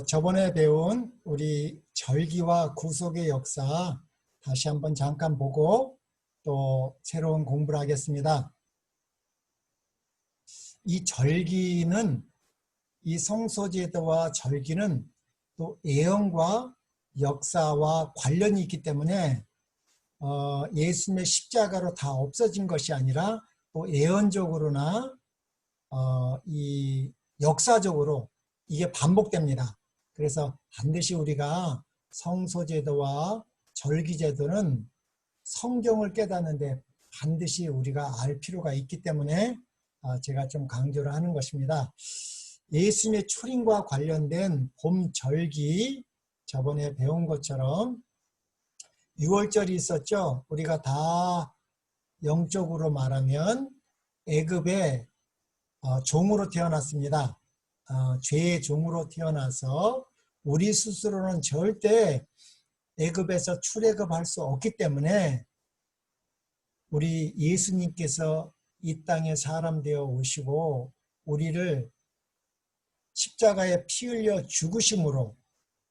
저번에 배운 우리 절기와 구속의 역사 다시 한번 잠깐 보고 또 새로운 공부를 하겠습니다. 이 절기는 이 성소제도와 절기는 또 예언과 역사와 관련이 있기 때문에 예수님의 십자가로 다 없어진 것이 아니라 또 예언적으로나 이 역사적으로 이게 반복됩니다. 그래서 반드시 우리가 성소제도와 절기제도는 성경을 깨닫는데 반드시 우리가 알 필요가 있기 때문에 제가 좀 강조를 하는 것입니다. 예수님의 초림과 관련된 봄 절기, 저번에 배운 것처럼 6월절이 있었죠. 우리가 다 영적으로 말하면 애굽의 종으로 태어났습니다. 죄의 종으로 태어나서 우리 스스로는 절대 애굽에서 출애굽할 수 없기 때문에 우리 예수님께서 이 땅에 사람 되어 오시고 우리를 십자가에 피 흘려 죽으심으로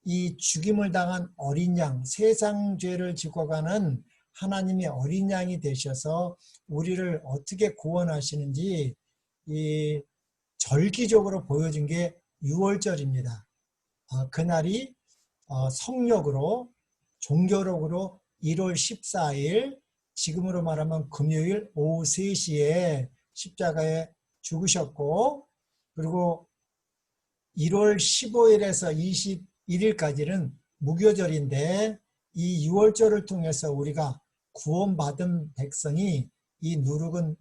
이 죽임을 당한 어린 양, 세상 죄를 지고 가는 하나님의 어린 양이 되셔서 우리를 어떻게 구원하시는지 이 절기적으로 보여준 게 6월절입니다. 그날이 성력으로 종교력으로 1월 14일 지금으로 말하면 금요일 오후 3시에 십자가에 죽으셨고 그리고 1월 15일에서 21일까지는 무교절인데 이 6월절을 통해서 우리가 구원받은 백성이 이 누룩은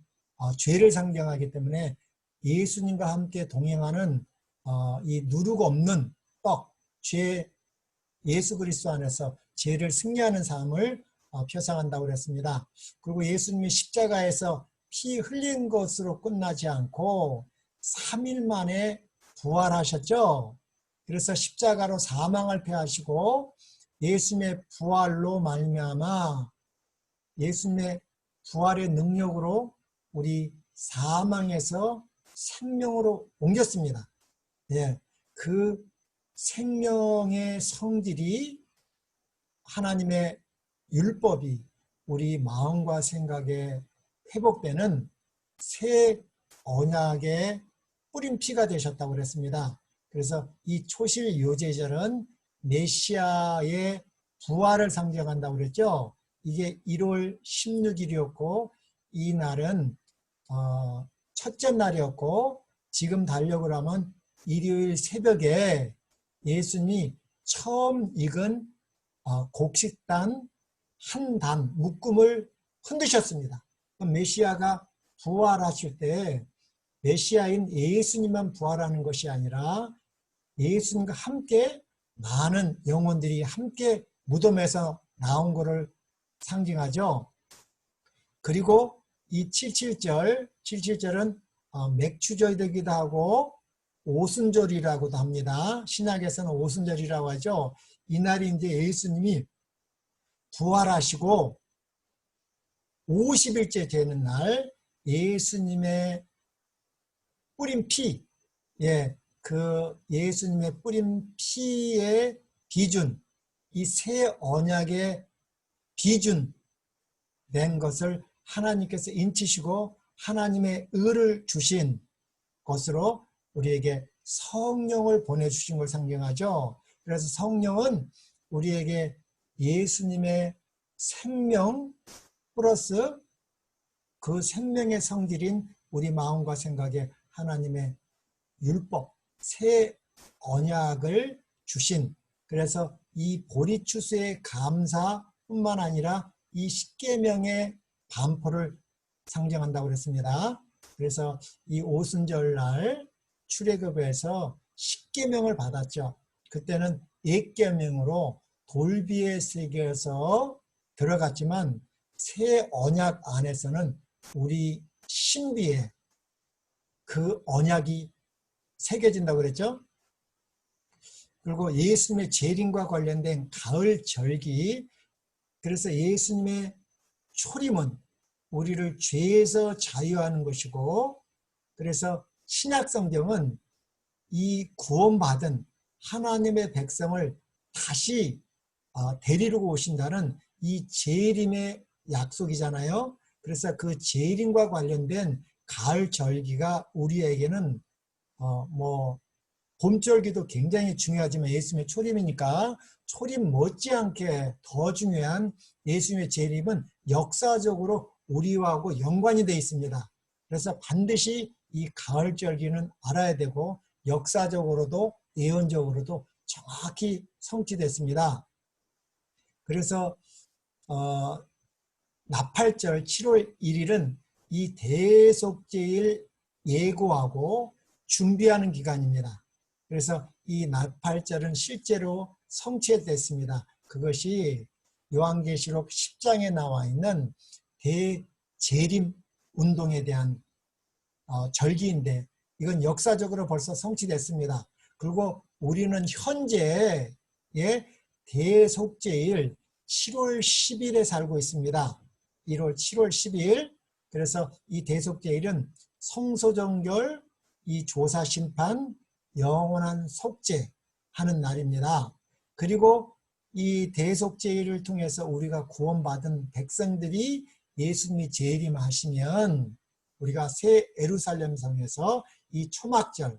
죄를 상징하기 때문에 예수님과 함께 동행하는 이 누룩 없는 떡, 죄, 예수 그리스도 안에서 죄를 승리하는 삶을 표상한다고 그랬습니다. 그리고 예수님이 십자가에서 피 흘린 것으로 끝나지 않고 3일 만에 부활하셨죠. 그래서 십자가로 사망을 패하시고 예수님의 부활로 말미암아 예수님의 부활의 능력으로 우리 사망에서 생명으로 옮겼습니다. 예, 그 생명의 성질이 하나님의 율법이 우리 마음과 생각에 회복되는 새 언약의 뿌린 피가 되셨다고 그랬습니다. 그래서 이 초실 요제절은 메시아의 부활을 상징한다고 그랬죠. 이게 1월 16일이었고 이 날은 첫째 날이었고 지금 달력을 하면 일요일 새벽에 예수님이 처음 익은 곡식단 한 단 묶음을 흔드셨습니다. 메시아가 부활하실 때 메시아인 예수님만 부활하는 것이 아니라 예수님과 함께 많은 영혼들이 함께 무덤에서 나온 것을 상징하죠. 그리고 이 77절은 맥추절이기도 하고 오순절이라고도 합니다. 신약에서는 오순절이라고 하죠. 이날이 이제 예수님이 부활하시고 50일째 되는 날 예수님의 뿌린 피, 그 예수님의 뿌린 피의 비준, 이 새 언약의 비준 된 것을 하나님께서 인치시고 하나님의 의를 주신 것으로 우리에게 성령을 보내주신 걸 상징하죠. 그래서 성령은 우리에게 예수님의 생명 플러스 그 생명의 성질인 우리 마음과 생각에 하나님의 율법, 새 언약을 주신, 그래서 이 보리추수의 감사뿐만 아니라 이 십계명의 반포를 상징한다고 그랬습니다. 그래서 이 오순절 날 출애굽에서 십계명을 받았죠. 그때는 옛계명으로 돌비의 세계에서 들어갔지만 새 언약 안에서는 우리 신비에 그 언약이 새겨진다고 그랬죠. 그리고 예수님의 재림과 관련된 가을 절기, 그래서 예수님의 초림은 우리를 죄에서 자유하는 것이고, 그래서 신약 성경은 이 구원받은 하나님의 백성을 다시 데리러 오신다는 이 재림의 약속이잖아요. 그래서 그 재림과 관련된 가을 절기가 우리에게는 봄절기도 굉장히 중요하지만 예수님의 초림이니까 초림 못지않게 더 중요한 예수님의 재림은 역사적으로 우리하고 연관이 되어 있습니다. 그래서 반드시 이 가을절기는 알아야 되고 역사적으로도 예언적으로도 정확히 성취됐습니다. 그래서 나팔절 7월 1일은 이 대속죄일 예고하고 준비하는 기간입니다. 그래서 이 나팔절은 실제로 성취됐습니다. 그것이 요한계시록 10장에 나와 있는 대재림 운동에 대한 절기인데 이건 역사적으로 벌써 성취됐습니다. 그리고 우리는 현재 대속죄일 7월 10일에 살고 있습니다. 7월 10일. 그래서 이 대속죄일은 성소정결, 이 조사심판, 영원한 속죄 하는 날입니다. 그리고 이 대속죄일을 통해서 우리가 구원받은 백성들이 예수님이 재림하시면 우리가 새 예루살렘 성에서 이 초막절,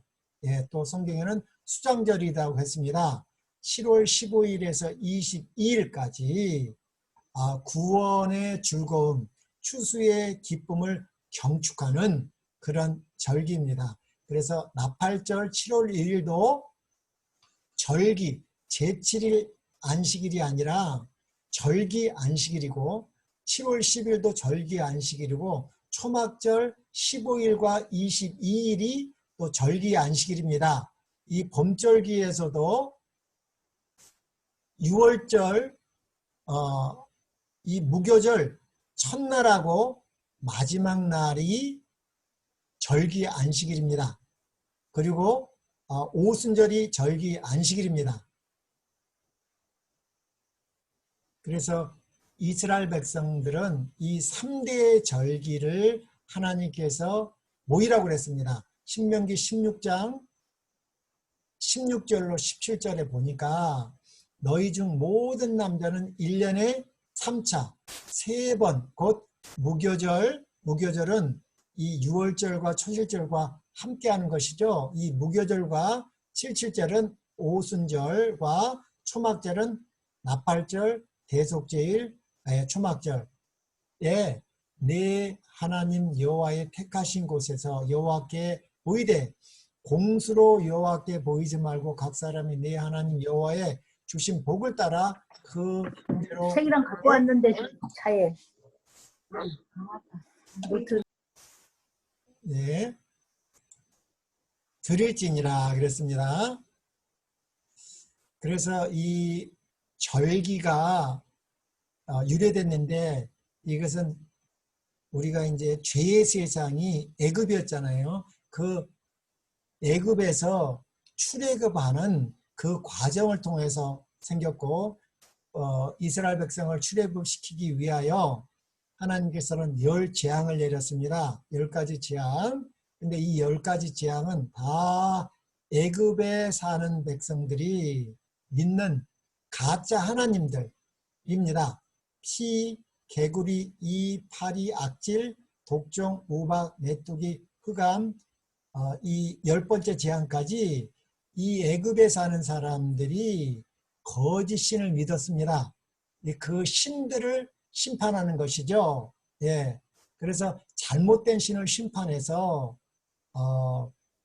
또 성경에는 수장절이라고 했습니다. 7월 15일에서 22일까지 구원의 즐거움, 추수의 기쁨을 경축하는 그런 절기입니다. 그래서 나팔절 7월 1일도 절기, 제7일 안식일이 아니라 절기 안식일이고 7월 10일도 절기 안식일이고 초막절 15일과 22일이 또 절기 안식일입니다. 이 봄절기에서도 6월절 이 무교절 첫날하고 마지막 날이 절기 안식일입니다. 그리고 오순절이 절기 안식일입니다. 그래서 이스라엘 백성들은 이 3대 절기를 하나님께서 모이라고 그랬습니다. 신명기 16장 16절로 17절에 보니까 너희 중 모든 남자는 1년에 3차 3번 곧 무교절은 이 6월절과 초실절과 함께하는 것이죠. 이 무교절과 77절은 오순절과 초막절은 나팔절, 대속죄일, 초막절에 내 하나님 여호와의 택하신 곳에서 여호와께 보이되 공수로 여호와께 보이지 말고 각 사람이 내 하나님 여호와의 주신 복을 따라 그 대로 책이랑 갖고 왔는데 차에 노트 드릴지니라 그랬습니다. 그래서 이 절기가 유래됐는데 이것은 우리가 이제 죄의 세상이 애굽이었잖아요. 그 애굽에서 출애굽하는 그 과정을 통해서 생겼고 이스라엘 백성을 출애굽시키기 위하여 하나님께서는 10재앙을 내렸습니다. 10가지 재앙. 근데 이 10가지 재앙은 다 애굽에 사는 백성들이 믿는 가짜 하나님들입니다. 피, 개구리, 이, 파리, 악질, 독종, 우박, 메뚜기, 흑암, 이 10번째 재앙까지 이 애굽에 사는 사람들이 거짓 신을 믿었습니다. 그 신들을 심판하는 것이죠. 그래서 잘못된 신을 심판해서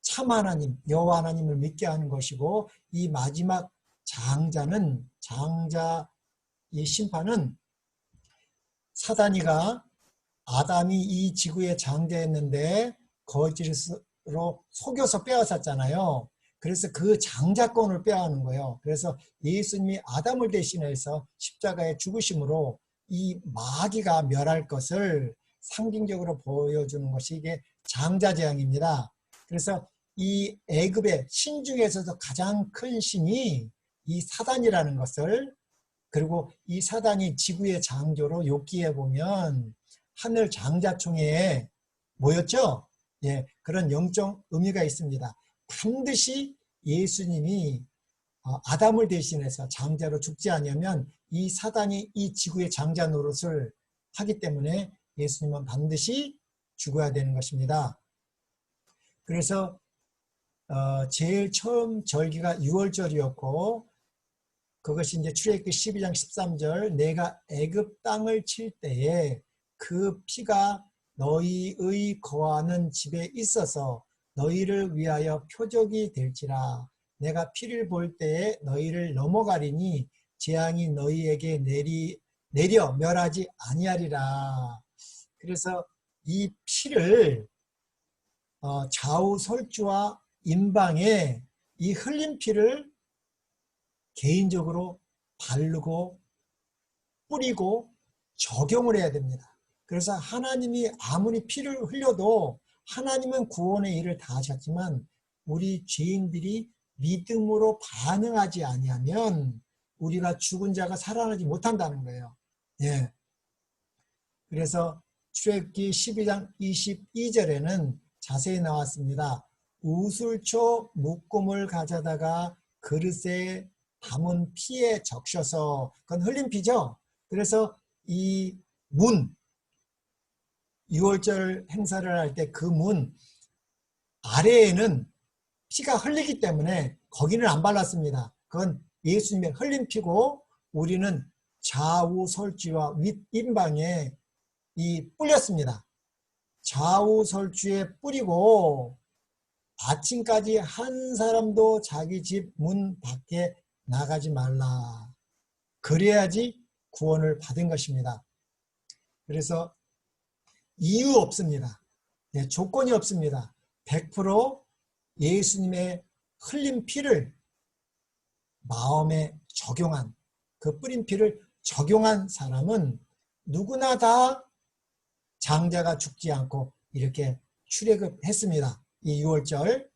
참 하나님, 여호와 하나님을 믿게 하는 것이고 이 마지막 장자 이 심판은 사단이가 아담이 이 지구의 장자였는데 거짓으로 속여서 빼앗았잖아요. 그래서 그 장자권을 빼앗는 거예요. 그래서 예수님이 아담을 대신해서 십자가에 죽으심으로 이 마귀가 멸할 것을 상징적으로 보여주는 것이 이게 장자재앙입니다. 그래서 이 애굽의 신 중에서도 가장 큰 신이 이 사단이라는 것을, 그리고 이 사단이 지구의 장조로 욥기에 보면 하늘 장자총회에 모였죠. 그런 영적 의미가 있습니다. 반드시 예수님이 아담을 대신해서 장자로 죽지 않으면 이 사단이 이 지구의 장자 노릇을 하기 때문에 예수님은 반드시 죽어야 되는 것입니다. 그래서 제일 처음 절기가 6월절이었고 그것이 이제 출애굽기 12장 13절 내가 애굽 땅을 칠 때에 그 피가 너희의 거하는 집에 있어서 너희를 위하여 표적이 될지라 내가 피를 볼 때에 너희를 넘어가리니 재앙이 너희에게 내려 멸하지 아니하리라. 그래서 이 피를 좌우 설주와 임방에 이 흘린 피를 개인적으로 바르고 뿌리고 적용을 해야 됩니다. 그래서 하나님이 아무리 피를 흘려도 하나님은 구원의 일을 다 하셨지만 우리 죄인들이 믿음으로 반응하지 아니하면 우리가 죽은 자가 살아나지 못한다는 거예요. 예. 그래서 출애굽기 12장 22절에는 자세히 나왔습니다. 우슬초 묶음을 가져다가 그릇에 담은 피에 적셔서 그건 흘린 피죠. 그래서 이 문 6월절 행사를 할 때 그 문 아래에는 피가 흘리기 때문에 거기는 안 발랐습니다. 그건 예수님의 흘린 피고 우리는 좌우 설주와 윗임방에 뿌렸습니다. 좌우 설주에 뿌리고 아침까지 한 사람도 자기 집 문 밖에 나가지 말라. 그래야지 구원을 받은 것입니다. 그래서 이유 없습니다. 네, 조건이 없습니다. 100% 예수님의 흘린 피를 마음에 적용한 그 뿌린 피를 적용한 사람은 누구나 다 장자가 죽지 않고 이렇게 출애굽했습니다. 이 6월절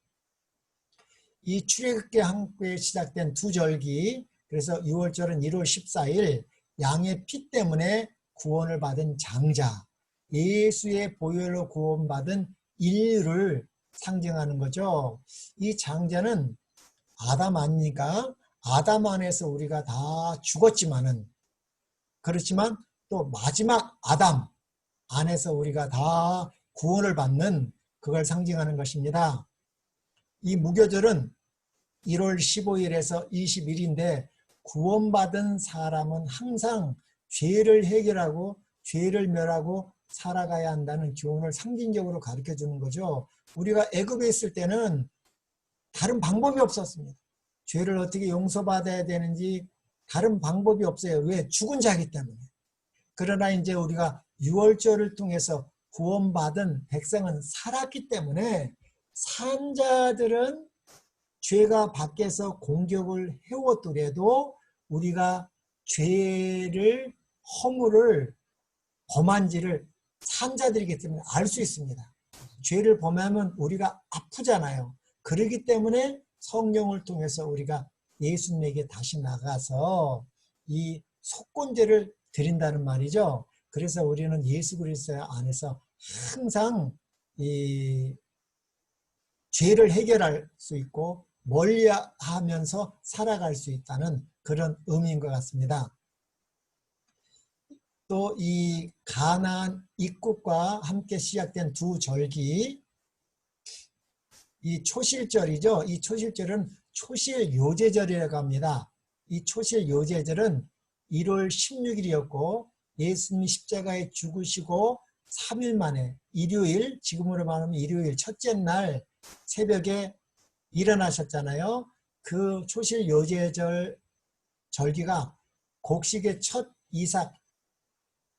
이 출애굽기 함께 시작된 두 절기 그래서 6월절은 1월 14일 양의 피 때문에 구원을 받은 장자 예수의 보혈로 구원받은 인류를 상징하는 거죠. 이 장자는 아담 아닙니까? 아담 안에서 우리가 다 죽었지만은 그렇지만 또 마지막 아담 안에서 우리가 다 구원을 받는 그걸 상징하는 것입니다. 이 무교절은 1월 15일에서 20일인데 구원받은 사람은 항상 죄를 해결하고 죄를 멸하고 살아가야 한다는 교훈을 상징적으로 가르쳐 주는 거죠. 우리가 애굽에 있을 때는 다른 방법이 없었습니다. 죄를 어떻게 용서받아야 되는지 다른 방법이 없어요. 왜? 죽은 자이기 때문에. 그러나 이제 우리가 6월절을 통해서 구원받은 백성은 살았기 때문에 산 자들은 죄가 밖에서 공격을 해오더라도 우리가 죄를 허물을 범한지를 산 자들이기 때문에 알 수 있습니다. 죄를 범하면 우리가 아프잖아요. 그렇기 때문에 성령을 통해서 우리가 예수님에게 다시 나가서 이 속건제를 드린다는 말이죠. 그래서 우리는 예수 그리스도 안에서 항상 이 죄를 해결할 수 있고 멀리하면서 살아갈 수 있다는 그런 의미인 것 같습니다. 또 이 가나안 입국과 함께 시작된 두 절기 이 초실절이죠. 이 초실절은 초실요제절이라고 합니다. 이 초실요제절은 1월 16일이었고 예수님이 십자가에 죽으시고 3일 만에 일요일 지금으로 말하면 일요일 첫째 날 새벽에 일어나셨잖아요. 그 초실요제절 절기가 곡식의 첫 이삭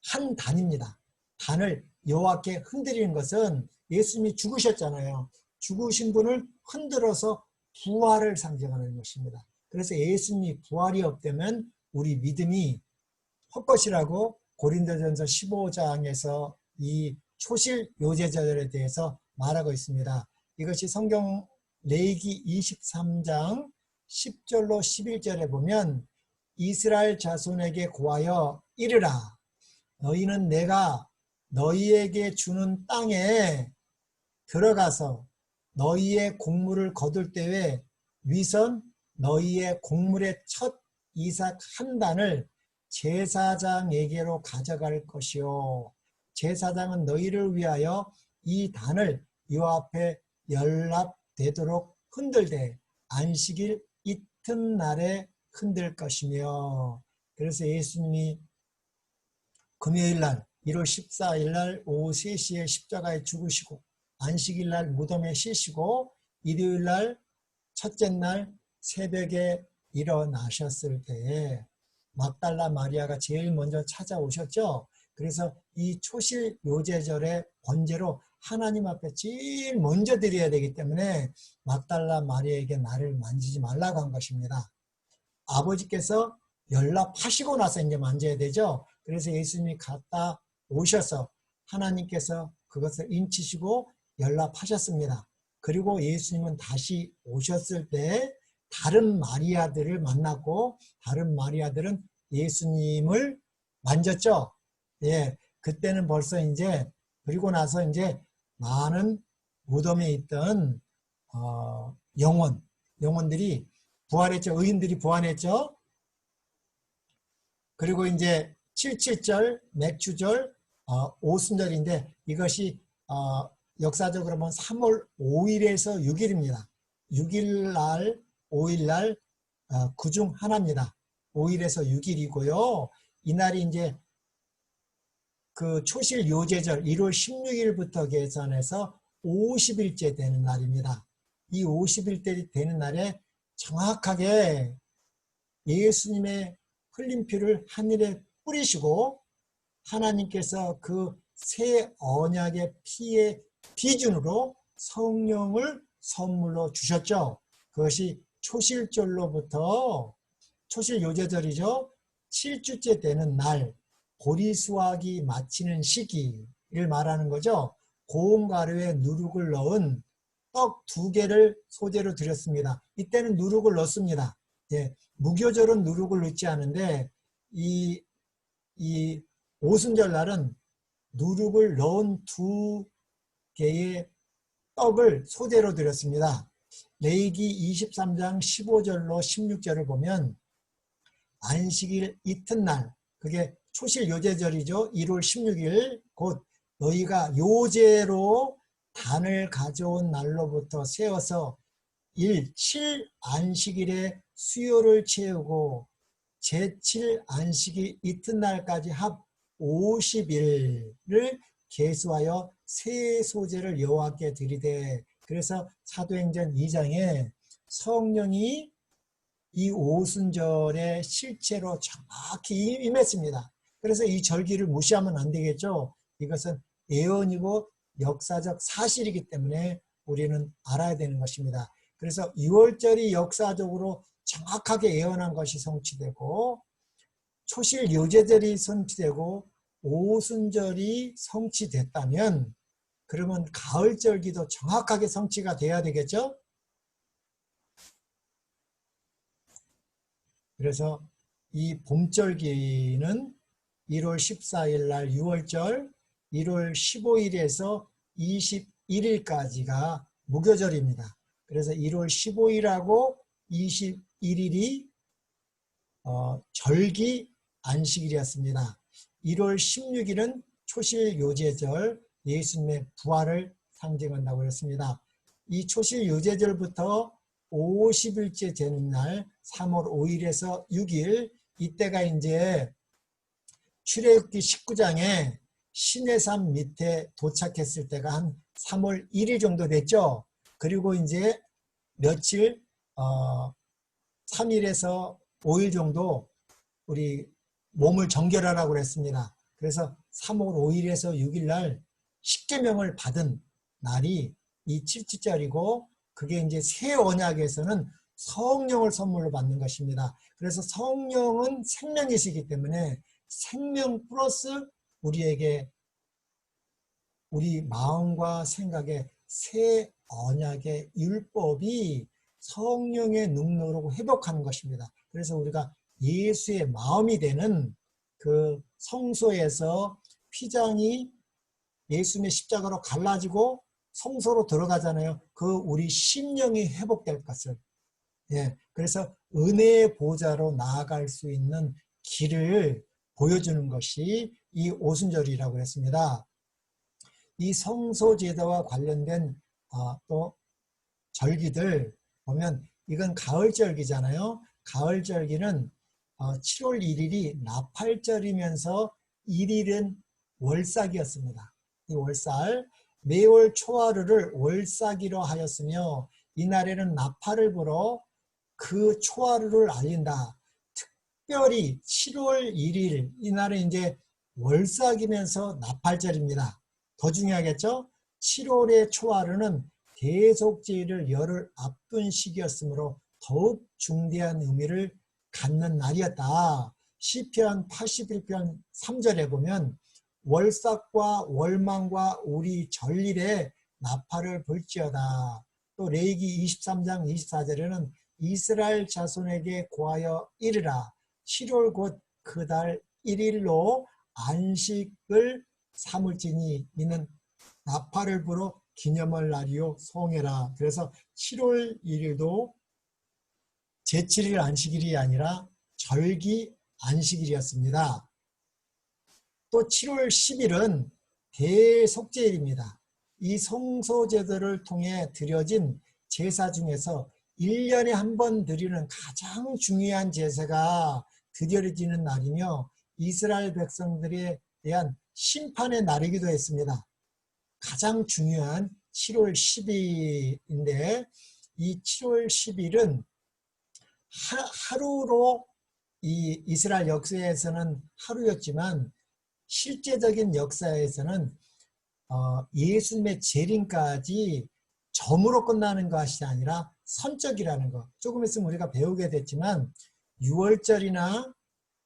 한 단입니다. 단을 여호와께 흔들리는 것은 예수님이 죽으셨잖아요. 죽으신 분을 흔들어서 부활을 상징하는 것입니다. 그래서 예수님이 부활이 없다면 우리 믿음이 헛것이라고 고린도전서 15장에서 이 초실 요제절에 대해서 말하고 있습니다. 이것이 성경 레위기 23장 10절로 11절에 보면 이스라엘 자손에게 고하여 이르라 너희는 내가 너희에게 주는 땅에 들어가서 너희의 곡물을 거둘 때에 위선 너희의 곡물의 첫 이삭 한 단을 제사장에게로 가져갈 것이요 제사장은 너희를 위하여 이 단을 요 앞에 연락되도록 흔들되 안식일 이튿날에 흔들 것이며. 그래서 예수님이 금요일날 1월 14일날 오후 3시에 십자가에 죽으시고 안식일날 무덤에 쉬시고 일요일날 첫째 날 새벽에 일어나셨을 때에 막달라 마리아가 제일 먼저 찾아오셨죠. 그래서 이 초실 요제절의 번제로 하나님 앞에 제일 먼저 드려야 되기 때문에 막달라 마리아에게 나를 만지지 말라고 한 것입니다. 아버지께서 연락하시고 나서 이제 만져야 되죠. 그래서 예수님이 갔다 오셔서 하나님께서 그것을 인치시고 연락하셨습니다. 그리고 예수님은 다시 오셨을 때 다른 마리아들을 만났고 다른 마리아들은 예수님을 만졌죠. 예, 그때는 벌써 이제 그리고 나서 이제 많은 무덤에 있던 영혼들이 부활했죠. 의인들이 부활했죠. 그리고 이제 77절 맥주절 오순절인데 이것이 역사적으로 보면 3월 5일에서 6일입니다. 6일날 5일날 그 중 하나입니다. 5일에서 6일이고요. 이날이 이제 그 초실 요제절 1월 16일부터 계산해서 50일째 되는 날입니다. 이 50일째 되는 날에 정확하게 예수님의 흘린 피를 하늘에 뿌리시고 하나님께서 그 새 언약의 피의 비준으로 성령을 선물로 주셨죠. 그것이 초실절로부터 초실 요제절이죠. 7주째 되는 날 보리수확이 마치는 시기를 말하는 거죠. 고운 가루에 누룩을 넣은 떡 2개를 소재로 드렸습니다. 이때는 누룩을 넣습니다. 예, 무교절은 누룩을 넣지 않은데 이 오순절 날은 누룩을 넣은 2개의 떡을 소재로 드렸습니다. 레위기 23장 15절로 16절을 보면 안식일 이튿날 그게 초실 요제절이죠. 1월 16일 곧 너희가 요제로 단을 가져온 날로부터 세워서 7 안식일에 수요를 채우고 제7 안식일 이튿날까지 합 50일을 계수하여 새 소재를 여호와께 드리되. 그래서 사도행전 2장에 성령이 이 오순절의 실체로 정확히 임했습니다. 그래서 이 절기를 무시하면 안 되겠죠. 이것은 예언이고 역사적 사실이기 때문에 우리는 알아야 되는 것입니다. 그래서 6월절이 역사적으로 정확하게 예언한 것이 성취되고 초실 요제절이 성취되고 오순절이 성취됐다면 그러면 가을절기도 정확하게 성취가 돼야 되겠죠. 그래서 이 봄절기는 1월 14일 날 6월절, 1월 15일에서 21일까지가 무교절입니다. 그래서 1월 15일하고 21일이 절기 안식일이었습니다. 1월 16일은 초실 요제절, 예수님의 부활을 상징한다고 했습니다. 이 초실 요제절부터 50일째 되는 날 3월 5일에서 6일 이때가 이제 출애굽기 19장에 시내산 밑에 도착했을 때가 한 3월 1일 정도 됐죠. 그리고 이제 며칠 3일에서 5일 정도 우리 몸을 정결하라고 그랬습니다. 그래서 3월 5일에서 6일 날 십계명을 받은 날이 이 7주절이고 그게 이제 새 언약에서는 성령을 선물로 받는 것입니다. 그래서 성령은 생명이시기 때문에 생명 플러스 우리에게 우리 마음과 생각에 새 언약의 율법이 성령의 능력으로 회복하는 것입니다. 그래서 우리가 예수의 마음이 되는 그 성소에서 피장이 예수님의 십자가로 갈라지고 성소로 들어가잖아요. 그 우리 심령이 회복될 것을 예, 그래서 은혜의 보좌로 나아갈 수 있는 길을 보여주는 것이 이 오순절이라고 했습니다. 이 성소제도와 관련된 또 절기들 보면 이건 가을절기잖아요. 가을절기는 7월 1일이 나팔절이면서 1일은 월삭이었습니다. 이 월삭, 매월 초하루를 월삭이로 하였으며 이날에는 나팔을 불어 그 초하루를 알린다. 특별히 7월 1일 이날은 이제 월삭이면서 나팔절입니다. 더 중요하겠죠? 7월의 초하루는 대속제일을 열흘 앞둔 시기였으므로 더욱 중대한 의미를 갖는 날이었다. 시편 81편 3절에 보면 월삭과 월망과 우리 전일에 나팔을 불지어다. 또 레위기 23장 24절에는 이스라엘 자손에게 고하여 이르라. 7월 곧 그 달 1일로 안식을 삼을지니 이는 나팔을 불어 기념할 날이요 송해라. 그래서 7월 1일도 제7일 안식일이 아니라 절기 안식일이었습니다. 또 7월 10일은 대속제일입니다. 이 성소제도를 통해 드려진 제사 중에서 1년에 한 번 드리는 가장 중요한 제사가 드려지는 날이며 이스라엘 백성들에 대한 심판의 날이기도 했습니다. 가장 중요한 7월 10일인데 이 7월 10일은 하루로 이 이스라엘 역사에서는 하루였지만 실제적인 역사에서는 예수님의 재림까지 점으로 끝나는 것이 아니라 선적이라는 것. 조금 있으면 우리가 배우게 됐지만 6월절이나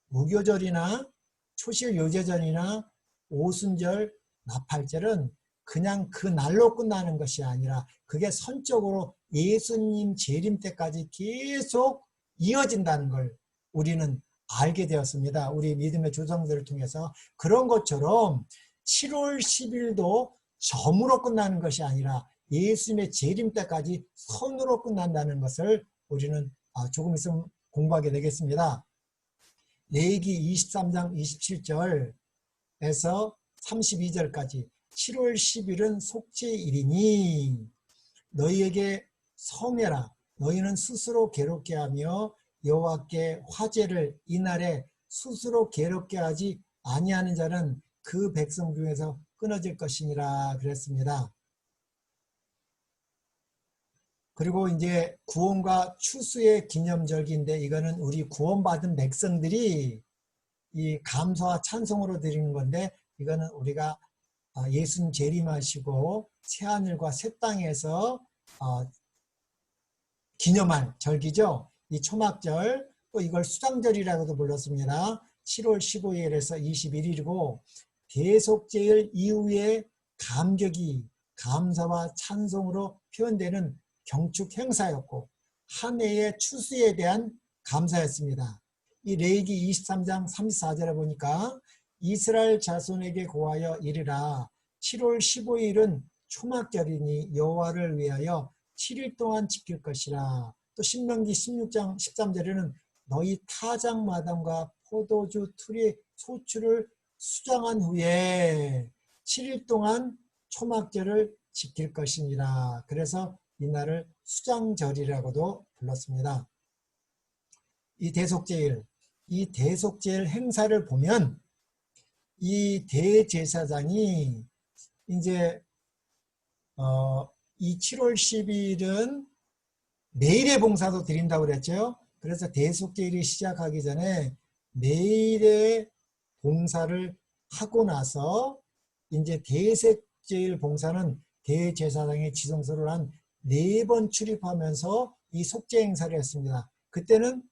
무교절이나 초실요제절이나 오순절, 나팔절은 그냥 그 날로 끝나는 것이 아니라 그게 선적으로 예수님 재림 때까지 계속 이어진다는 걸 우리는 알게 되었습니다. 우리 믿음의 조상들을 통해서. 그런 것처럼 7월 10일도 점으로 끝나는 것이 아니라 예수님의 재림 때까지 선으로 끝난다는 것을 우리는 조금 있으면 공부하게 되겠습니다. 레위기 23장 27절에서 32절까지 7월 10일은 속죄일이니 너희에게 성해라. 너희는 스스로 괴롭게 하며 여호와께 화제를 이날에 스스로 괴롭게 하지 아니하는 자는 그 백성 중에서 끊어질 것이니라 그랬습니다. 그리고 이제 구원과 추수의 기념절기인데 이거는 우리 구원받은 백성들이 이 감사와 찬송으로 드리는 건데 이거는 우리가 예수님 재림하시고 새하늘과 새 땅에서 기념할 절기죠. 이 초막절, 또 이걸 수장절이라고도 불렀습니다. 7월 15일에서 21일이고 대속제일 이후에 감격이 감사와 찬송으로 표현되는 경축 행사였고 한 해의 추수에 대한 감사였습니다. 이 레위기 23장 34절에 보니까 이스라엘 자손에게 고하여 이르라. 7월 15일은 초막절이니 여호와를 위하여 7일 동안 지킬 것이라. 또 신명기 16장 13절에는 너희 타작 마당과 포도주 틀의 소출을 수장한 후에 7일 동안 초막절을 지킬 것이니라. 그래서 이날을 수장절이라고도 불렀습니다. 이 대속제일 행사를 보면 이 대제사장이 이제 이 7월 10일은 매일의 봉사도 드린다고 그랬죠. 그래서 대속제일이 시작하기 전에 매일의 봉사를 하고 나서 이제 대속제일 봉사는 대제사장의 지성소를 한 4번 출입하면서 이 속죄 행사를 했습니다. 그때는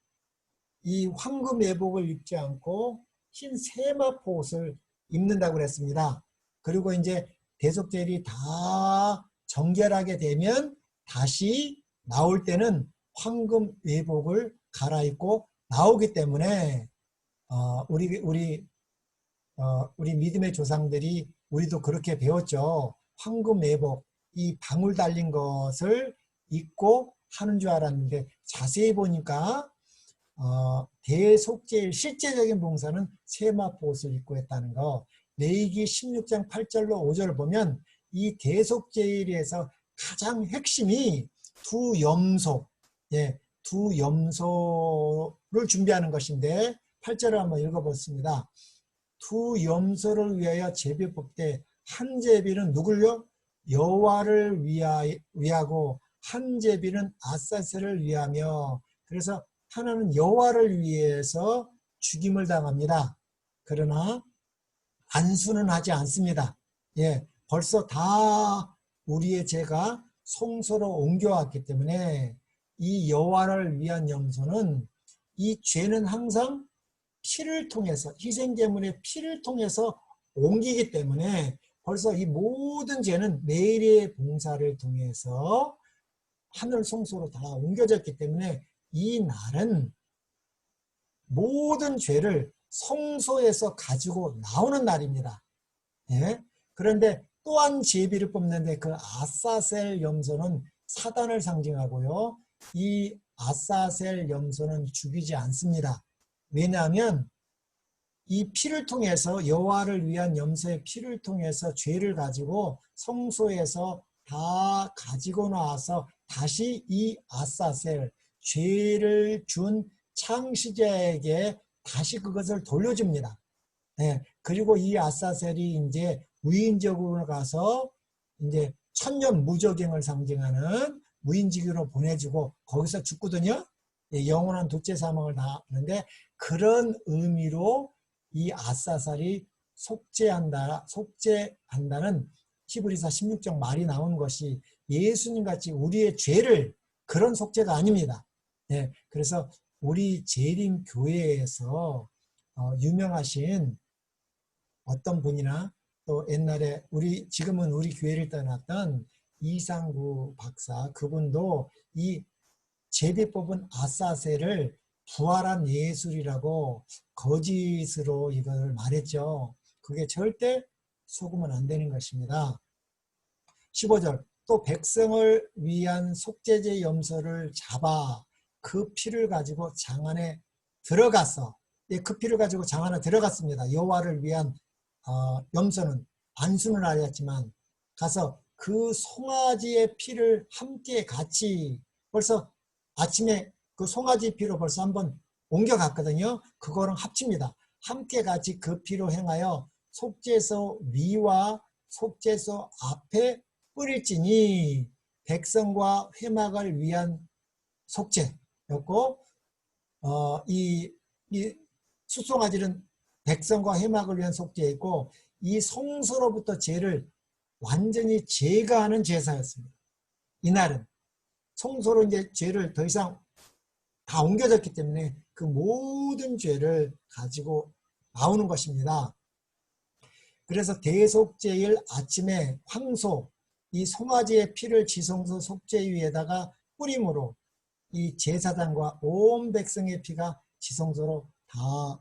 이 황금 예복을 입지 않고 흰 세마포 옷을 입는다고 그랬습니다. 그리고 이제 대속제일이 다 정결하게 되면 다시 나올 때는 황금 예복을 갈아입고 나오기 때문에 우리 믿음의 조상들이 우리도 그렇게 배웠죠. 황금 예복, 이 방울 달린 것을 입고 하는 줄 알았는데 자세히 보니까 대속죄일 실제적인 봉사는 세마포 옷을 입고 했다는 거. 레위기 16장 8절로 5절을 보면 이 대속죄일에서 가장 핵심이 두 염소, 두 염소를 준비하는 것인데 8절을 한번 읽어보겠습니다. 두 염소를 위하여 제비 뽑되 한 제비는 누굴요? 여호와를 위하고 한 제비는 아사셀을 위하며. 그래서 하나는 여호와를 위해서 죽임을 당합니다. 그러나 안수는 하지 않습니다. 벌써 다 우리의 죄가 성소로 옮겨왔기 때문에 이 여호와를 위한 염소는 이 죄는 항상 피를 통해서, 희생제물의 피를 통해서 옮기기 때문에 벌써 이 모든 죄는 매일의 봉사를 통해서 하늘 성소로 다 옮겨졌기 때문에 이 날은 모든 죄를 성소에서 가지고 나오는 날입니다. 그런데 또한 제비를 뽑는데 그 아사셀 염소는 사단을 상징하고요. 이 아사셀 염소는 죽이지 않습니다. 왜냐하면 이 피를 통해서, 여호와를 위한 염소의 피를 통해서 죄를 가지고 성소에서 다 가지고 나와서 다시 이 아사셀, 죄를 준 창시자에게 다시 그것을 돌려줍니다. 그리고 이 아사셀이 이제 무인적으로 가서 이제 천년 무저갱을 상징하는 무인지기로 보내주고 거기서 죽거든요. 영원한 독재 사망을 당하는데, 그런 의미로 이 아사살이 속죄한다는 히브리서 16장 말이 나온 것이 예수님 같이 우리의 죄를, 그런 속죄가 아닙니다. 그래서 우리 재림 교회에서 유명하신 어떤 분이나 또 옛날에 지금은 우리 교회를 떠났던 이상구 박사, 그분도 이 제비 뽑은 아사셀을 부활한 예술이라고 거짓으로 이걸 말했죠. 그게 절대 속으면 안 되는 것입니다. 15절, 또 백성을 위한 속죄제 염소를 잡아 그 피를 가지고 장 안에 들어갔어. 그 피를 가지고 장 안에 들어갔습니다. 여호와를 위한 염소는 안수는 아니었지만 가서 그 송아지의 피를 함께 같이, 벌써 아침에 그 송아지 피로 벌써 한번 옮겨갔거든요. 그거랑 합칩니다. 함께 같이 그 피로 행하여 속죄소 위와 속죄소 앞에 뿌릴지니 백성과 회막을 위한 속죄였고, 이 숫송아지는 백성과 회막을 위한 속죄였고, 이 성소로부터 죄를 완전히 제거하는 제사였습니다. 이날은 성소로 이제 죄를 더 이상 다 옮겨졌기 때문에 그 모든 죄를 가지고 나오는 것입니다. 그래서 대속죄일 아침에 황소, 이 송아지의 피를 지성소 속죄 위에다가 뿌림으로 이 제사장과 온 백성의 피가 지성소로 다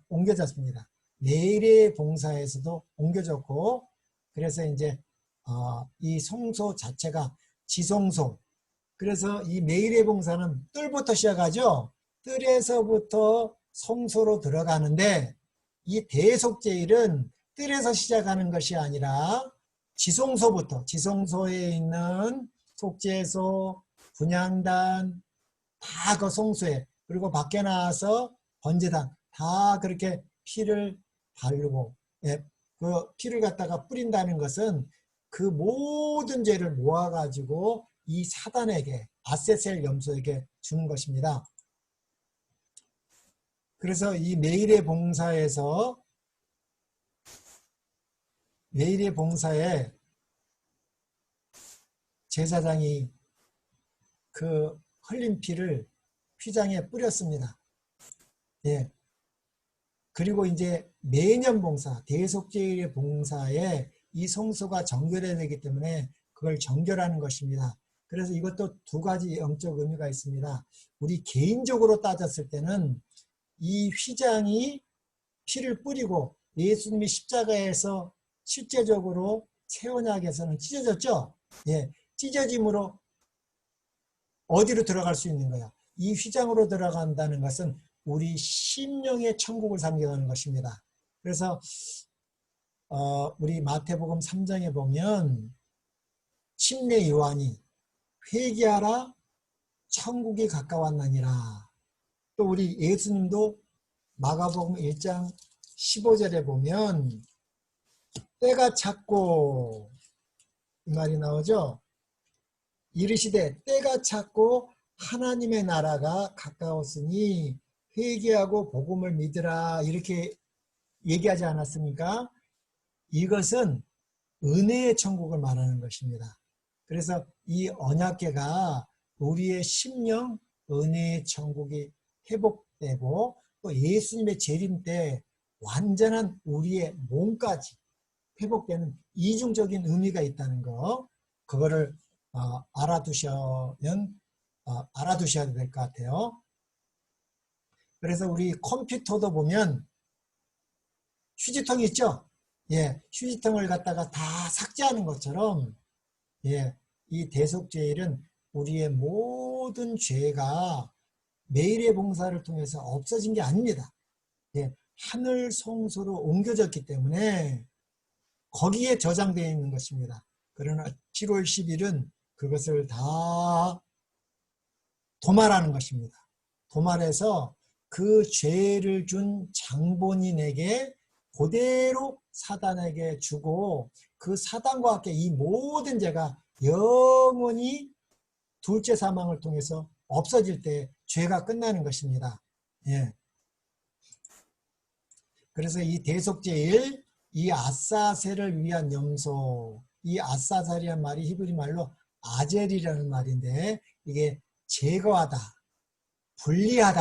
옮겨졌습니다. 매일의 봉사에서도 옮겨졌고, 그래서 이제 이 성소 자체가 지성소, 그래서 이 매일의 봉사는 뜰부터 시작하죠. 뜰에서부터 성소로 들어가는데, 이 대속죄일은 뜰에서 시작하는 것이 아니라 지성소부터, 지성소에 있는 속죄소, 분향단 다 그 성소에, 그리고 밖에 나와서 번제단 다 그렇게 피를 바르고, 그 피를 갖다가 뿌린다는 것은 그 모든 죄를 모아가지고 이 사단에게, 아세셀 염소에게 주는 것입니다. 그래서 이 매일의 봉사에 제사장이 그 흘린 피를 휘장에 뿌렸습니다. 그리고 이제 매년 봉사, 대속죄일의 봉사에 이 성소가 정결해야 되기 때문에 그걸 정결하는 것입니다. 그래서 이것도 두 가지 영적 의미가 있습니다. 우리 개인적으로 따졌을 때는 이 휘장이 피를 뿌리고 예수님이 십자가에서 실제적으로 새 언약에서는 찢어졌죠. 찢어짐으로 어디로 들어갈 수 있는 거야? 이 휘장으로 들어간다는 것은 우리 심령의 천국을 상징하는 것입니다. 그래서 우리 마태복음 3장에 보면 침례 요한이 회개하라 천국이 가까웠나니라. 또 우리 예수님도 마가복음 1장 15절에 보면 때가 찼고 이 말이 나오죠. 이르시되 때가 찼고 하나님의 나라가 가까웠으니 회개하고 복음을 믿으라 이렇게 얘기하지 않았습니까? 이것은 은혜의 천국을 말하는 것입니다. 그래서 이 언약궤가 우리의 심령 은혜의 천국이 회복되고 또 예수님의 재림 때 완전한 우리의 몸까지 회복되는 이중적인 의미가 있다는 거, 그거를 알아두셔야 될 것 같아요. 그래서 우리 컴퓨터도 보면 휴지통이 있죠? 예, 휴지통을 갖다가 다 삭제하는 것처럼, 예, 이 대속죄일은 우리의 모든 죄가 매일의 봉사를 통해서 없어진 게 아닙니다. 예, 하늘 성소로 옮겨졌기 때문에 거기에 저장되어 있는 것입니다. 그러나 7월 10일은 그것을 다 도말하는 것입니다. 도말해서 그 죄를 준 장본인에게 그대로 사단에게 주고 그 사단과 함께 이 모든 죄가 영원히 둘째 사망을 통해서 없어질 때 죄가 끝나는 것입니다. 예. 그래서 이 대속죄일, 이 아사세를 위한 염소, 이 아사살이란 말이 히브리 말로 아젤이라는 말인데 이게 제거하다, 분리하다,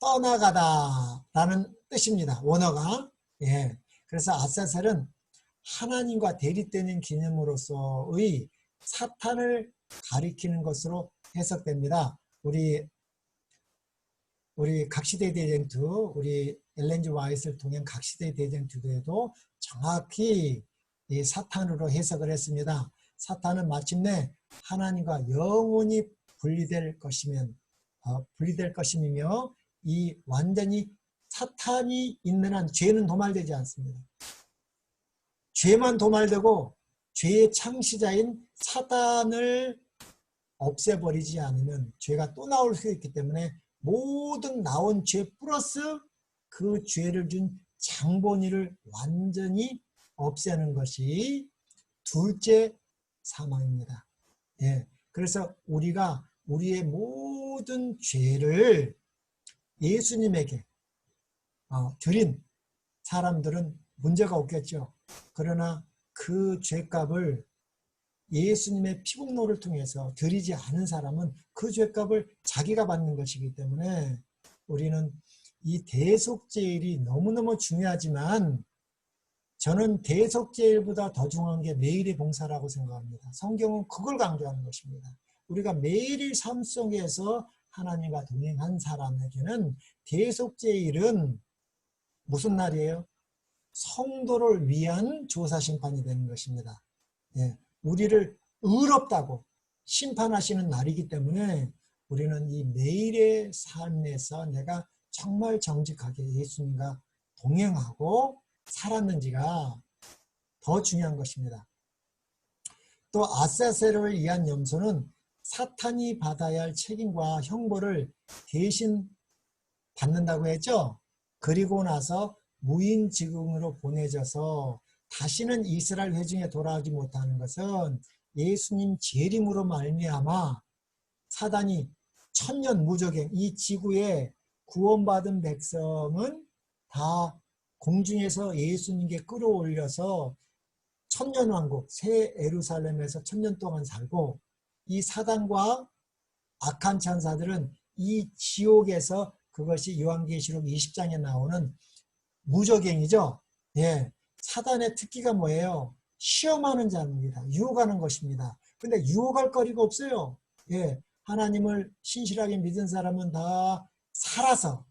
떠나가다 라는 뜻입니다. 원어가. 예. 그래서 아사셀은 하나님과 대립되는 개념으로서의 사탄을 가리키는 것으로 해석됩니다. 우리 각시대 대쟁투, 우리 엘렌 G 화이트를 통한 각시대 대쟁투에도 정확히 이 사탄으로 해석을 했습니다. 사탄은 마침내 하나님과 영원히 분리될 것이며 이 완전히 사탄이 있는 한 죄는 도말되지 않습니다. 죄만 도말되고 죄의 창시자인 사탄을 없애버리지 않으면 죄가 또 나올 수 있기 때문에 모든 나온 죄 플러스 그 죄를 준 장본인을 완전히 없애는 것이 둘째 사망입니다. 예, 그래서 우리가 우리의 모든 죄를 예수님에게 드린 사람들은 문제가 없겠죠. 그러나 그 죄값을 예수님의 피복로를 통해서 드리지 않은 사람은 그 죄값을 자기가 받는 것이기 때문에 우리는 이 대속죄일이 너무너무 중요하지만 저는 대속죄일보다 더 중요한 게 매일의 봉사라고 생각합니다. 성경은 그걸 강조하는 것입니다. 우리가 매일의 삶 속에서 하나님과 동행한 사람에게는 대속죄일은 무슨 날이에요? 성도를 위한 조사심판이 되는 것입니다. 예, 우리를 의롭다고 심판하시는 날이기 때문에 우리는 이 매일의 삶에서 내가 정말 정직하게 예수님과 동행하고 살았는지가 더 중요한 것입니다. 또 아사세를 위한 염소는 사탄이 받아야 할 책임과 형벌을 대신 받는다고 했죠. 그리고 나서 무인지궁으로 보내져서 다시는 이스라엘 회중에 돌아오지 못하는 것은 예수님 재림으로 말미암아 사단이 천년 무저갱, 이 지구에 구원받은 백성은 다 공중에서 예수님께 끌어올려서 천년왕국 새 예루살렘에서 천년 동안 살고 이 사단과 악한 천사들은 이 지옥에서, 그것이 요한계시록 20장에 나오는 무저갱이죠. 예, 사단의 특기가 뭐예요? 시험하는 자입니다. 유혹하는 것입니다. 근데 유혹할 거리가 없어요. 예, 하나님을 신실하게 믿은 사람은 다 살아서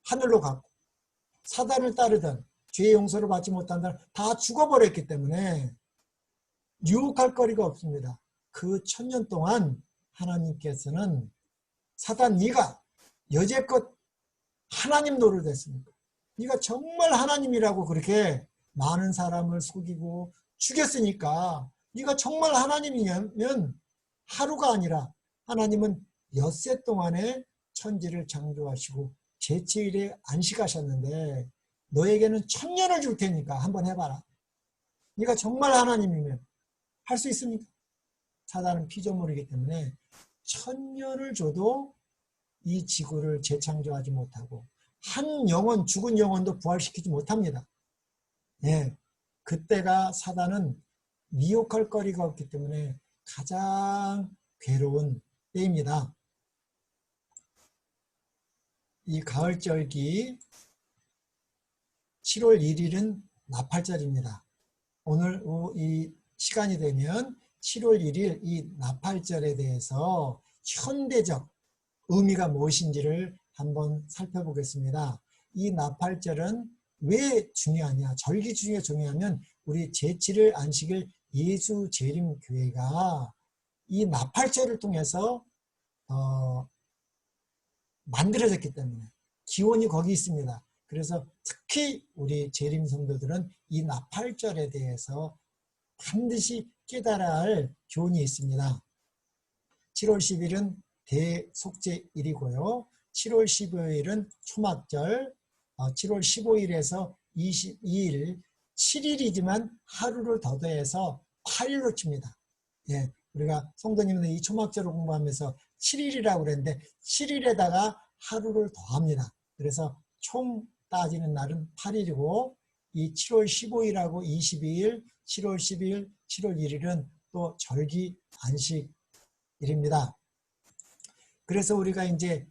하늘로 가고, 사단을 따르던 죄의 용서를 받지 못한다는 다 죽어버렸기 때문에 유혹할 거리가 없습니다. 그 1000년 동안 하나님께서는 사단 네가 여태껏 하나님 노릇했습니까? 네가 정말 하나님이라고 그렇게 많은 사람을 속이고 죽였으니까 네가 정말 하나님이냐면 하루가 아니라 하나님은 엿새 동안에 천지를 창조하시고 제7일에 안식하셨는데 너에게는 1000년을 줄 테니까 한번 해봐라. 네가 정말 하나님이면 할 수 있습니까? 사단은 피조물이기 때문에 1000년을 줘도 이 지구를 재창조하지 못하고 한 영혼, 죽은 영혼도 부활시키지 못합니다. 예, 그때가 사단은 미혹할 거리가 없기 때문에 가장 괴로운 때입니다. 이 가을절기 7월 1일은 나팔절입니다. 오늘 이 시간이 되면 7월 1일 이 나팔절에 대해서 현대적 의미가 무엇인지를 한번 살펴보겠습니다. 이 나팔절은 왜 중요하냐? 절기 중에 중요하면 우리 제7일 안식일 예수 재림 교회가 이 나팔절을 통해서 만들어졌기 때문에 기원이 거기 있습니다. 그래서 특히 우리 재림 성도들은 이 나팔절에 대해서 반드시 깨달아야 할 교훈이 있습니다. 7월 10일은 대속죄일이고요. 7월 15일은 초막절, 7월 15일에서 22일, 7일이지만 하루를 더 더해서 8일로 칩니다. 예, 우리가 성도님들 이 초막절을 공부하면서 7일이라고 그랬는데 7일에다가 하루를 더합니다. 그래서 총 따지는 날은 8일이고 이 7월 15일하고 22일, 7월 10일, 7월 1일은 또 절기 안식일입니다. 그래서 우리가 이제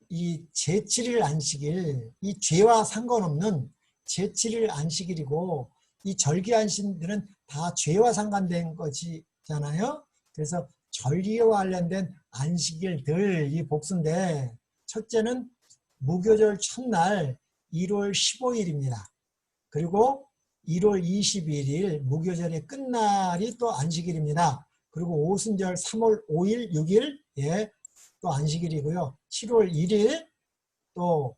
이 제7일 안식일, 이 죄와 상관없는 제7일 안식일이고 이 절기 안식일은 다 죄와 상관된 것이잖아요. 그래서 절기와 관련된 안식일들 이 복수인데 첫째는 무교절 첫날 1월 15일입니다. 그리고 1월 21일 무교절의 끝날이 또 안식일입니다. 그리고 오순절 3월 5일, 6일 예, 또 안식일이고요. 7월 1일 또